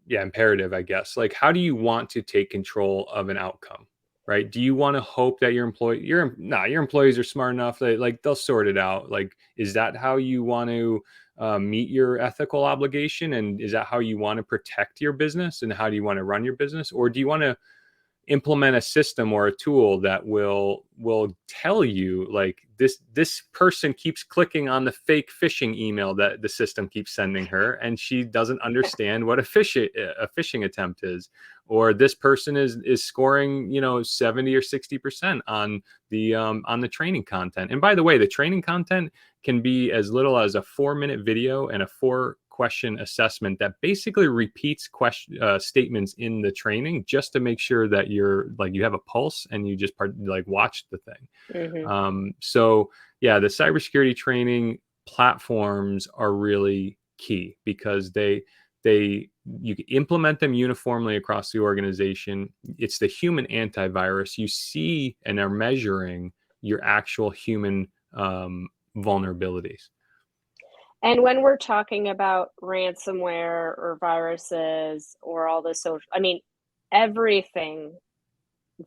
imperative, I guess. Like, how do you want to take control of an outcome, right? Do you want to hope that your employees are smart enough that like they'll sort it out? Like, is that how you want to meet your ethical obligation? And is that how you want to protect your business? And how do you want to run your business? Or do you want to implement a system or a tool that will tell you like this person keeps clicking on the fake phishing email that the system keeps sending her, and she doesn't understand what a phishing attempt is, or this person is scoring 70 or 60% on the training content. And by the way, the training content can be as little as a 4-minute video and a 4-question assessment that basically repeats statements in the training just to make sure that you have a pulse and you just watch the thing. Mm-hmm. So yeah, the cybersecurity training platforms are really key because you can implement them uniformly across the organization. It's the human antivirus. You see and are measuring your actual human vulnerabilities. And when we're talking about ransomware or viruses or all this social, everything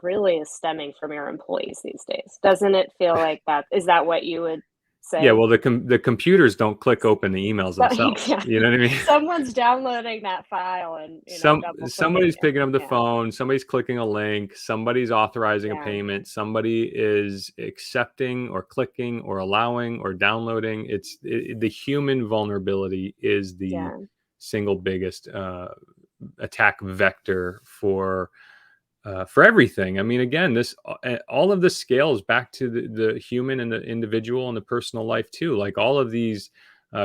really is stemming from your employees these days. Doesn't it feel like that? Is that what you would say? Yeah, well, the computers don't click open the emails themselves. Yeah. You know what I mean? Someone's downloading that file and somebody's picking up the yeah. phone, somebody's clicking a link, somebody's authorizing a Yeah. payment, somebody is accepting or clicking or allowing or downloading. The human vulnerability is the single biggest attack vector for everything. I mean, again, all of this scales back to the human and the individual and the personal life too. Like all of these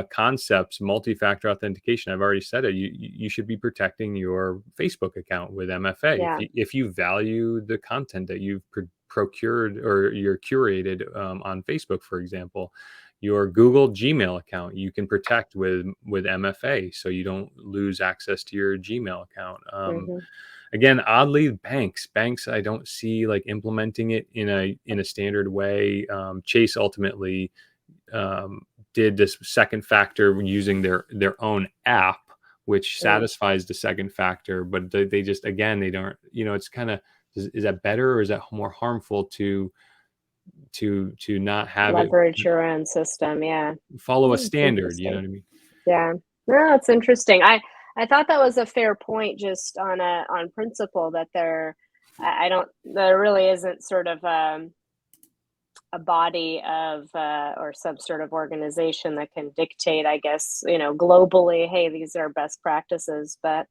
concepts, multi-factor authentication, I've already said it. You should be protecting your Facebook account with MFA. Yeah. If you value the content that you've procured or you're curated on Facebook, for example. Your Google Gmail account you can protect with MFA, so you don't lose access to your Gmail account. Mm-hmm. Again, oddly, banks, I don't see like implementing it in a standard way. Chase ultimately did this second factor using their own app, which satisfies the second factor, but they just, again, they don't, it's kind of, is that better or is that more harmful to not have leverage your own system? Yeah. follow a standard, you know what I mean? Yeah. No, it's interesting. I thought that was a fair point, just on principle, that there really isn't sort of a body of or some sort of organization that can dictate, I guess, globally, hey, these are best practices, but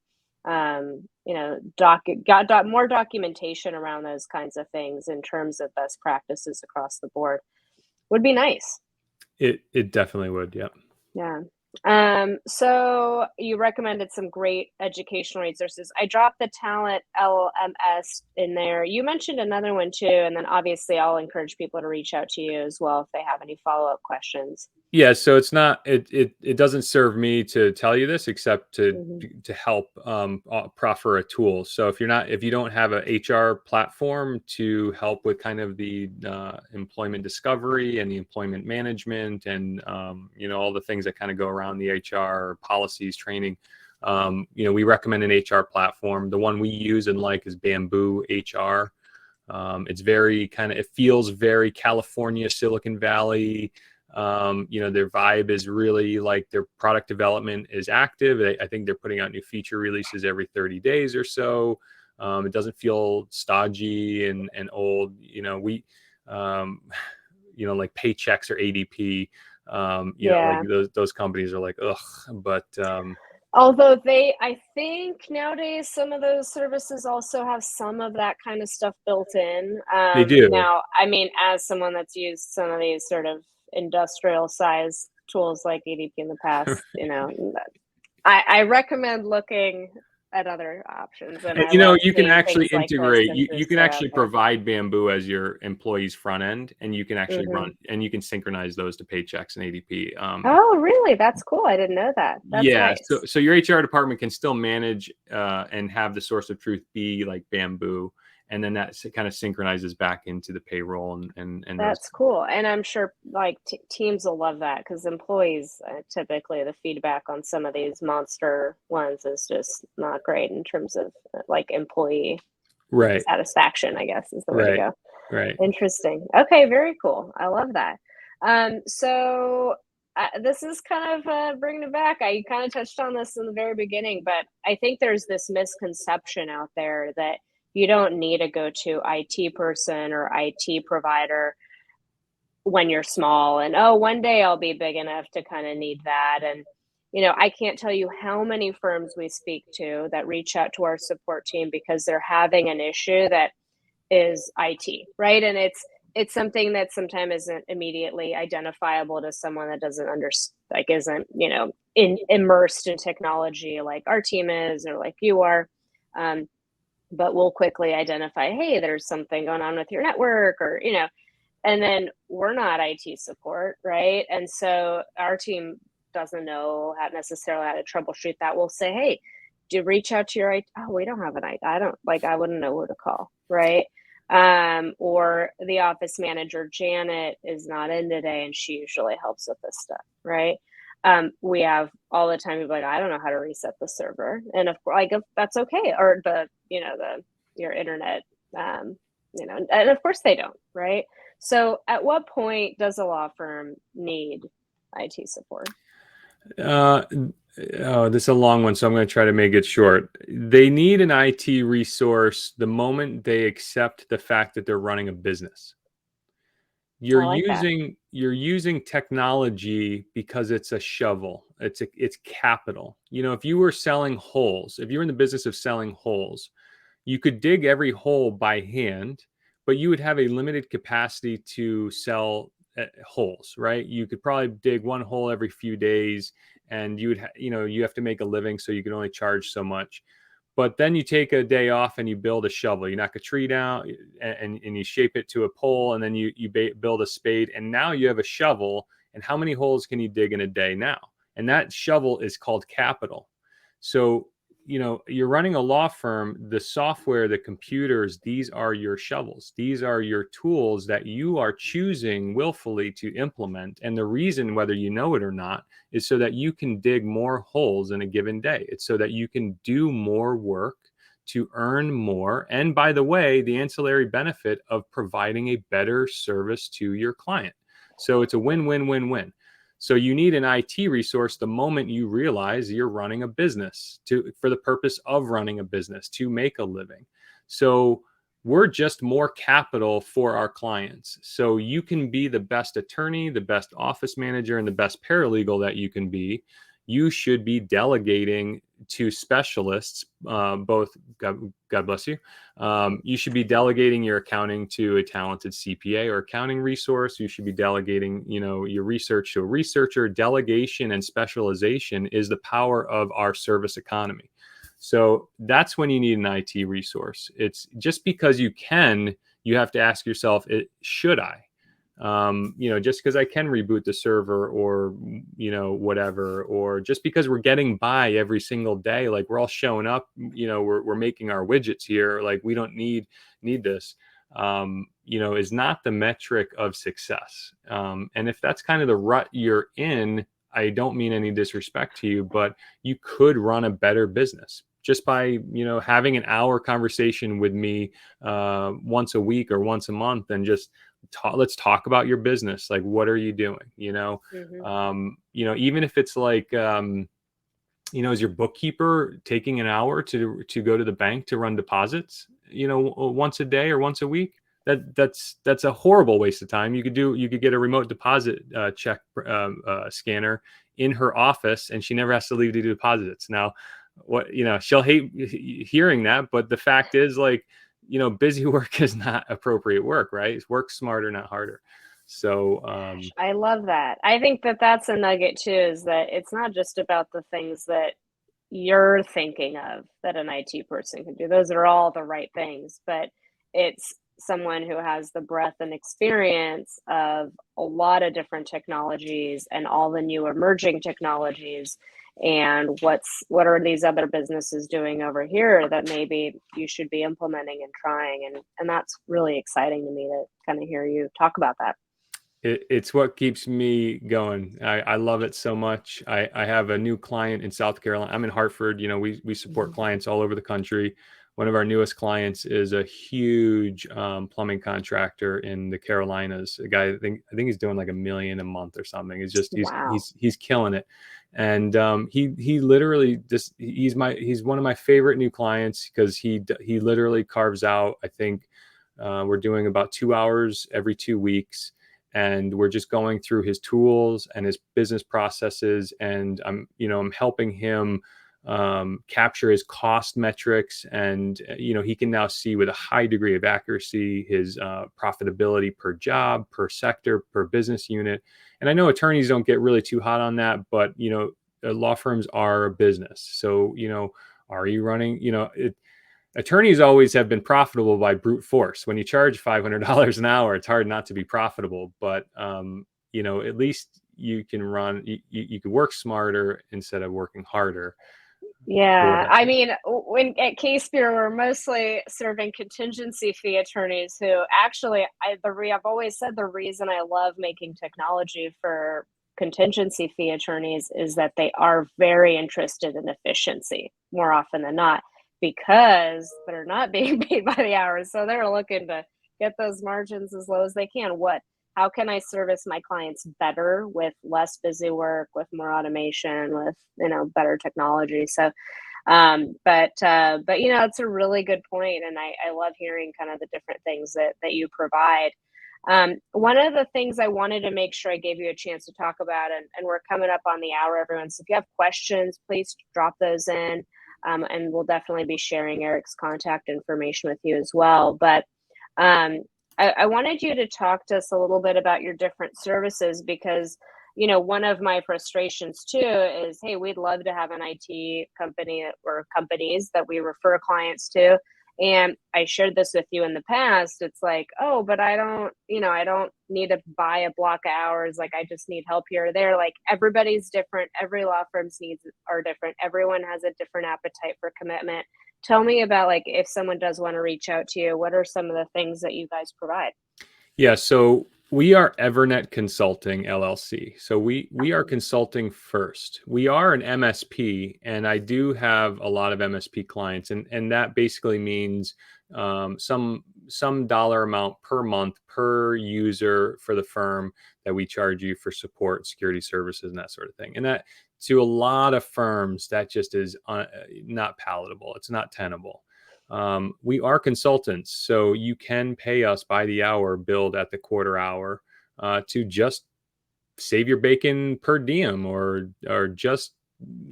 more documentation around those kinds of things in terms of best practices across the board would be nice. It definitely would. Yeah. Yeah. So you recommended some great educational resources. I dropped the Talent LMS in there. You mentioned another one too, and then obviously I'll encourage people to reach out to you as well if they have any follow-up questions. Yeah, so it's not it doesn't serve me to tell you this except to help proffer a tool. So if you don't have a HR platform to help with kind of the employment discovery and the employment management and all the things that kind of go around the HR policies training, we recommend an HR platform. The one we use and like is Bamboo HR. It's very it feels very California, Silicon Valley. Their vibe is really like their product development is active. I think they're putting out new feature releases every 30 days or so. It doesn't feel stodgy and old. Like Paychex or ADP. Like those companies are like, ugh. But although I think nowadays some of those services also have some of that kind of stuff built in. They do. Now, I mean, as someone that's used some of these sort of industrial size tools like ADP in the past, I recommend looking at other options. And you can actually integrate, like you can actually provide Bamboo as your employee's front end, and you can actually run, and you can synchronize those to Paychex and ADP. Oh, really? That's cool. I didn't know that. That's nice. So your HR department can still manage and have the source of truth be like Bamboo, and then that kind of synchronizes back into the payroll and that's cool. And I'm sure like teams will love that, because employees typically the feedback on some of these monster ones is just not great in terms of like employee satisfaction, I guess is the way to go. Right. Interesting. Okay, very cool. I love that. So this is kind of bringing it back. I kind of touched on this in the very beginning, but I think there's this misconception out there that you don't need a go-to IT person or IT provider when you're small, and one day I'll be big enough to kind of need that. And I can't tell you how many firms we speak to that reach out to our support team because they're having an issue that is IT, right? And it's something that sometimes isn't immediately identifiable to someone that doesn't isn't immersed in technology like our team is, or like you are. But we'll quickly identify, hey, there's something going on with your network, or and then we're not IT support, right? And so our team doesn't know necessarily how to troubleshoot that. We'll say, hey, do you reach out to your IT? Oh, we don't have an IT. I wouldn't know who to call, right? Or the office manager, Janet, is not in today, and she usually helps with this stuff, right? We have all the time people like, I don't know how to reset the server, and if that's okay, or your internet, and of course they don't, right? So at what point does a law firm need IT support? This is a long one, so I'm going to try to make it short. They need an IT resource the moment they accept the fact that they're running a business. You're using technology because it's a shovel. It's capital. If you were selling holes, if you're in the business of selling holes, you could dig every hole by hand, but you would have a limited capacity to sell holes, right? You could probably dig one hole every few days, and you would you have to make a living, so you can only charge so much. But then you take a day off and you build a shovel. You knock a tree down and you shape it to a pole, and then you build a spade, and now you have a shovel. And how many holes can you dig in a day now? And that shovel is called capital. So you're running a law firm, the software, the computers, these are your shovels. These are your tools that you are choosing willfully to implement. And the reason, whether you know it or not, is so that you can dig more holes in a given day. It's so that you can do more work to earn more. And by the way, the ancillary benefit of providing a better service to your client. So it's a win-win-win-win. So you need an IT resource the moment you realize you're running a business for the purpose of running a business, to make a living. So we're just more capital for our clients. So you can be the best attorney, the best office manager, and the best paralegal that you can be. You should be delegating to specialists, both, God bless you. You should be delegating your accounting to a talented CPA or accounting resource. You should be delegating, your research to a researcher. Delegation and specialization is the power of our service economy. So that's when you need an IT resource. It's just because you can, you have to ask yourself, should I? Just because I can reboot the server, or, whatever, or just because we're getting by every single day, like we're all showing up, we're making our widgets here, like we don't need this, is not the metric of success. And if that's kind of the rut you're in, I don't mean any disrespect to you, but you could run a better business just by, having an hour conversation with me once a week or once a month, and just let's talk about your business. Like, what are you doing? Even if it's like, is your bookkeeper taking an hour to go to the bank to run deposits, once a day or once a week? That's a horrible waste of time. You could get a remote deposit check scanner in her office, and she never has to leave to do deposits. Now, she'll hate hearing that, but the fact is, like, busy work is not appropriate work, right? It's work smarter, not harder. So, Gosh, I love that. I think that that's a nugget too, is that it's not just about the things that you're thinking of that an IT person can do. Those are all the right things, but it's someone who has the breadth and experience of a lot of different technologies and all the new emerging technologies, and what are these other businesses doing over here that maybe you should be implementing and trying, and that's really exciting to me to kind of hear you talk about that. it's what keeps me going. I love it so much. I have a new client in South Carolina. I'm in Hartford. We support clients all over the country. One of our newest clients is a huge plumbing contractor in the Carolinas. A guy, I think he's doing like $1 million a month or something. It's just Wow. he's killing it. And he literally just he's one of my favorite new clients because he literally carves out, I think we're doing about 2 hours every 2 weeks, and we're just going through his tools and his business processes, and I'm helping him capture his cost metrics, and he can now see with a high degree of accuracy his profitability per job, per sector, per business unit. And I know attorneys don't get really too hot on that, but law firms are a business. So are you running, attorneys always have been profitable by brute force. When you charge $500 an hour, it's hard not to be profitable. But at least you can you can work smarter instead of working harder. For what Yeah, that's I worth. mean, when at CASEpeer, we're mostly serving contingency fee attorneys who actually, I've always said the reason I love making technology for contingency fee attorneys is that they are very interested in efficiency more often than not, because they're not being paid by the hour. So they're looking to get those margins as low as they can. How can I service my clients better with less busy work, with more automation, with better technology? So but it's a really good point, and I love hearing kind of the different things that you provide. One of the things I wanted to make sure I gave you a chance to talk about, and we're coming up on the hour, everyone. So if you have questions, please drop those in, and we'll definitely be sharing Eric's contact information with you as well. But um, I wanted you to talk to us a little bit about your different services, because one of my frustrations too is, hey, we'd love to have an IT company or companies that we refer clients to. And I shared this with you in the past. It's like, oh, but I don't need to buy a block of hours. Like, I just need help here or there. Like, everybody's different. Every law firm's needs are different. Everyone has a different appetite for commitment. Tell me about, like, if someone does want to reach out to you, what are some of the things that you guys provide? Yeah, so we are EVERNET Consulting LLC. So we are consulting first. We are an MSP, and I do have a lot of MSP clients, and that basically means some dollar amount per month per user for the firm that we charge you for support, security services, and that sort of thing. And that, to a lot of firms, that just is not palatable. It's not tenable. We are consultants, so you can pay us by the hour, billed at the quarter hour, to just save your bacon per diem, or just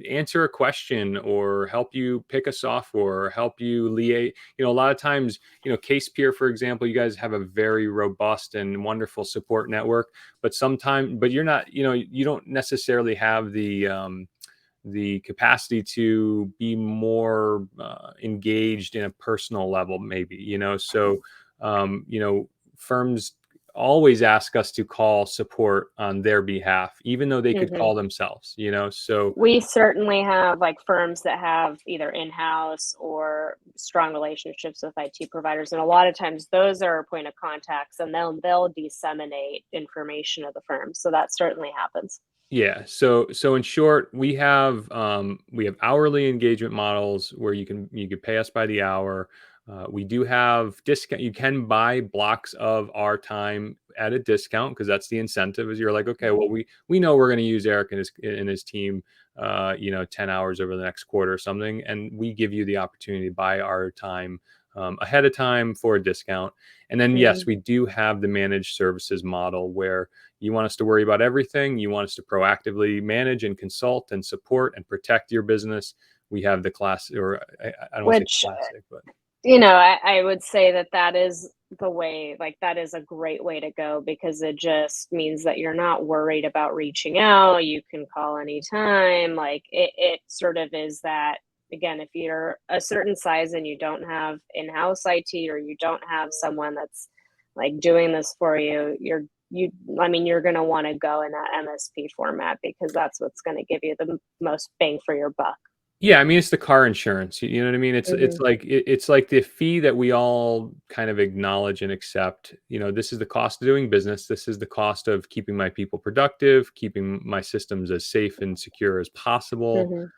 answer a question, or help you pick a software, or help you liaise. A lot of times, CasePeer, for example, you guys have a very robust and wonderful support network, but you're not, you don't necessarily have the capacity to be more engaged in a personal level, maybe, so firms always ask us to call support on their behalf, even though they could Hmm. call themselves, so We certainly have, like, firms that have either in-house or strong relationships with IT providers, and a lot of times those are our point of contacts, and they'll disseminate information of the firm. So that certainly happens. yeah. So in short, we have hourly engagement models where you can pay us by the hour. We do have discount. You can buy blocks of our time at a discount because that's the incentive. Is you're like, okay, well, we know we're going to use Eric and his team, 10 hours over the next quarter or something, and we give you the opportunity to buy our time ahead of time for a discount. And then yes, we do have the managed services model where you want us to worry about everything. You want us to proactively manage and consult and support and protect your business. We have the class, or I don't want to say classic, but I would say that is the way, like that is a great way to go because it just means that you're not worried about reaching out. You can call anytime. Like it sort of is that, again, if you're a certain size and you don't have in-house IT or you don't have someone that's like doing this for you, you're going to want to go in that MSP format because that's what's going to give you the most bang for your buck. yeah, I mean, it's the car insurance. You know what I mean? It's it's like the fee that we all kind of acknowledge and accept. This is the cost of doing business. This is the cost of keeping my people productive, keeping my systems as safe and secure as possible.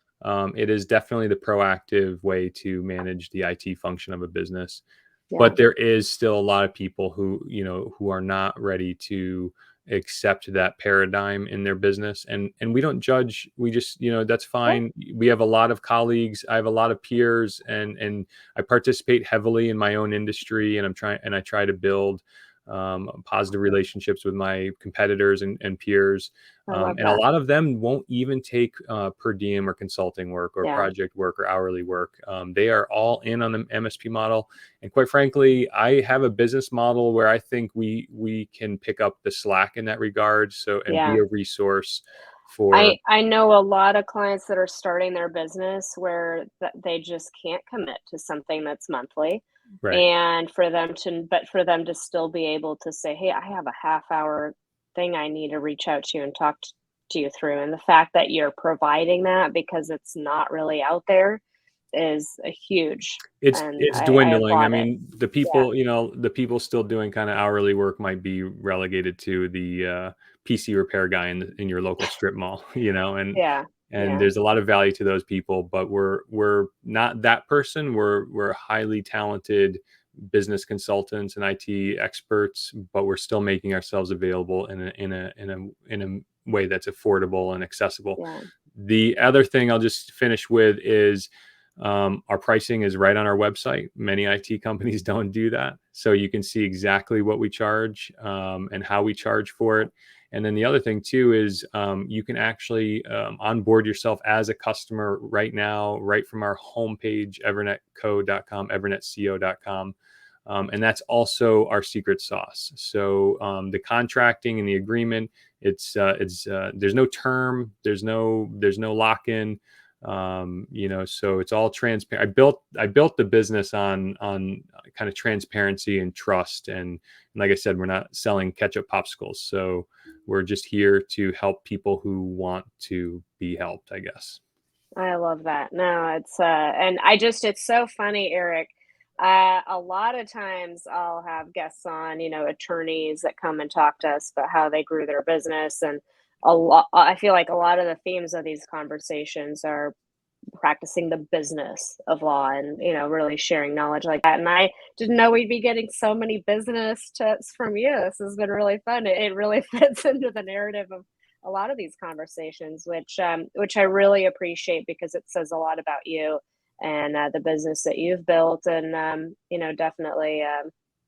It is definitely the proactive way to manage the IT function of a business. Yeah. But there is still a lot of people who are not ready to accept that paradigm in their business, and we don't judge. We just, that's fine. We have a lot of colleagues. I have a lot of peers, and I participate heavily in my own industry, and I try to build positive relationships with my competitors and peers. And a lot of them won't even take per diem or consulting work or project work or hourly work. They are all in on the MSP model. And quite frankly, I have a business model where I think we can pick up the slack in that regard. And be a resource for. I know a lot of clients that are starting their business where they just can't commit to something that's monthly. Right. And for them to still be able to say, hey, I have a half hour thing I need to reach out to you and talk to you through. And the fact that you're providing that because it's not really out there is a huge. It's dwindling. I mean, the people, Yeah. the people still doing kind of hourly work might be relegated to the PC repair guy in your local strip mall, and there's a lot of value to those people, but we're not that person. We're highly talented business consultants and IT experts, but we're still making ourselves available in a way that's affordable and accessible. Yeah. The other thing I'll just finish with is our pricing is right on our website. Many IT companies don't do that, so you can see exactly what we charge and how we charge for it. And then the other thing too is you can actually onboard yourself as a customer right now, right from our homepage, evernetco.com, evernetco.com. And that's also our secret sauce. So the contracting and the agreement, it's there's no term, there's no lock-in. So it's all transparent. I built the business on kind of transparency and trust. And like I said, we're not selling ketchup popsicles. So we're just here to help people who want to be helped, I guess. I love that. No, it's it's so funny, Eric. A lot of times I'll have guests on, attorneys that come and talk to us about how they grew their business, and I feel like a lot of the themes of these conversations are practicing the business of law and, really sharing knowledge like that. And I didn't know we'd be getting so many business tips from you. This has been really fun. It really fits into the narrative of a lot of these conversations, which I really appreciate because it says a lot about you and the business that you've built. And, definitely,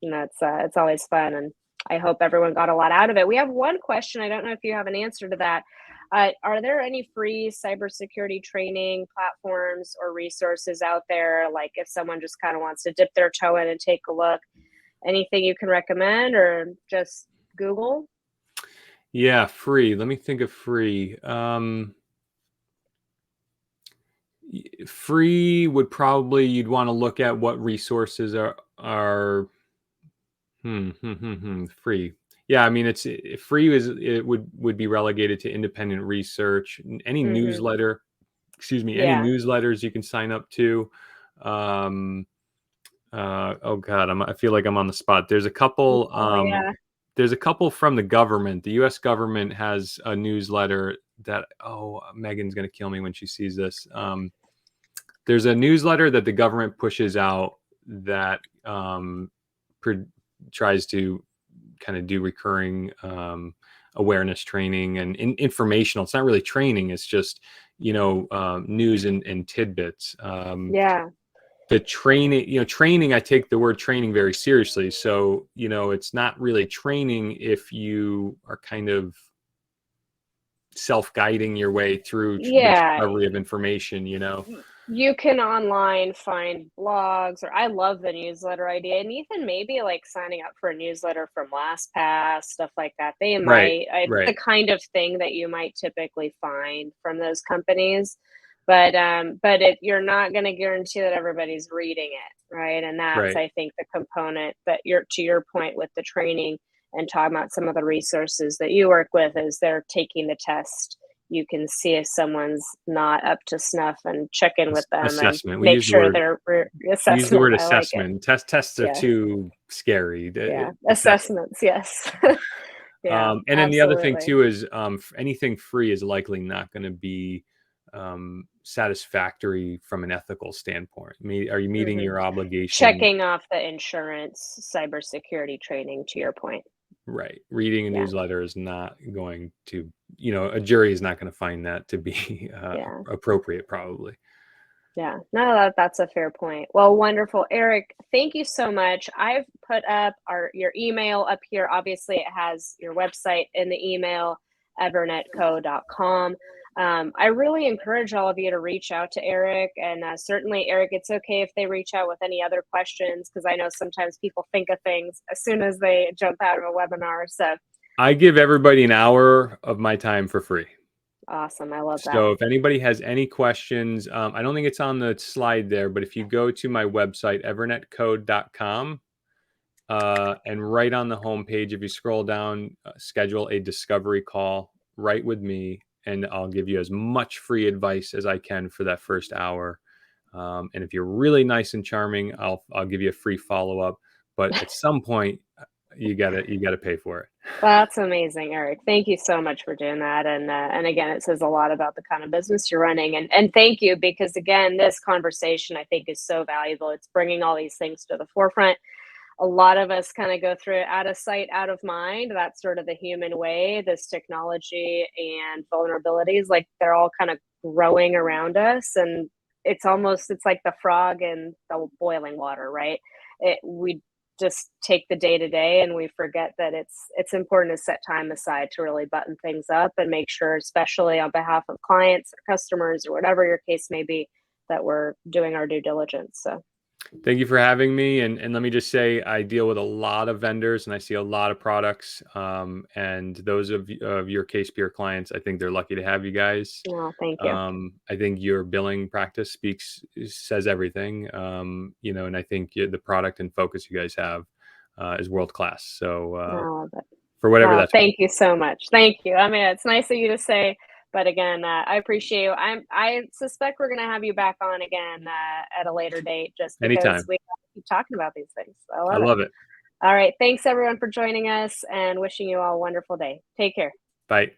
it's always fun. And I hope everyone got a lot out of it. We have one question. I don't know if you have an answer to that. Are there any free cybersecurity training platforms or resources out there? Like if someone just kind of wants to dip their toe in and take a look, anything you can recommend or just Google? Yeah, free. Let me think of free. Free would probably, you'd want to look at what resources are free. Yeah, I mean, it's free it would be relegated to independent research. Any newsletter, any newsletters you can sign up to. Oh God, I feel like I'm on the spot. There's a couple. There's a couple from the government. The U.S. government has a newsletter that. Oh, Megan's gonna kill me when she sees this. There's a newsletter that the government pushes out that tries to kind of do recurring awareness training and informational. It's not really training. It's just, news and tidbits. Yeah. The training, I take the word training very seriously. So, it's not really training if you are kind of self-guiding your way through the discovery of information, You can online find blogs, or I love the newsletter idea, and even maybe like signing up for a newsletter from LastPass, stuff like that. They might, it's Right. the kind of thing that you might typically find from those companies. But you're not going to guarantee that everybody's reading it, right? And that's, Right. I think, the component that to your point with the training and talking about some of the resources that you work with, is they're taking the test. You can see if someone's not up to snuff and check in with them Assessment. and make sure they're assessment. Use the word I like it. assessment. Tests are too scary. Yeah. Assessments. Yes. Yeah, and then the other thing absolutely. too is anything free is likely not going to be satisfactory from an ethical standpoint. Are you meeting your obligation? Checking off the insurance cybersecurity training, to your point. Right. Reading a Yeah. newsletter is not going to, a jury is not going to find that to be appropriate, probably. Yeah, no, that's a fair point. Well, wonderful. Eric, thank you so much. I've put up your email up here. Obviously, it has your website in the email, evernetco.com. I really encourage all of you to reach out to Eric, and certainly, Eric, it's okay if they reach out with any other questions, because I know sometimes people think of things as soon as they jump out of a webinar. So I give everybody an hour of my time for free. Awesome. I love that. So if anybody has any questions, I don't think it's on the slide there, but if you go to my website, evernetcode.com, and right on the homepage, if you scroll down, schedule a discovery call right with me, and I'll give you as much free advice as I can for that first hour. And if you're really nice and charming, I'll give you a free follow-up. But at some point, you gotta pay for it. That's amazing, Eric. Thank you so much for doing that. And again, it says a lot about the kind of business you're running. And thank you, because again, this conversation I think is so valuable. It's bringing all these things to the forefront. A lot of us kind of go through it out of sight, out of mind. That's sort of the human way. This technology and vulnerabilities, like they're all kind of growing around us, and it's like the frog in the boiling water, right? We just take the day to day, and we forget that it's important to set time aside to really button things up and make sure, especially on behalf of clients or customers or whatever your case may be, that we're doing our due diligence. So thank you for having me. And let me just say, I deal with a lot of vendors and I see a lot of products. And those of your CASEpeer clients, I think they're lucky to have you guys. oh, thank you. I think your billing practice says everything, and I think the product and focus you guys have is world-class. So for whatever that's thank you so much. Thank you. I mean, it's nice of you to say. But again, I appreciate you. I suspect we're going to have you back on again at a later date, just because anytime. we keep talking about these things. I love it. All right. Thanks, everyone, for joining us, and wishing you all a wonderful day. Take care. Bye.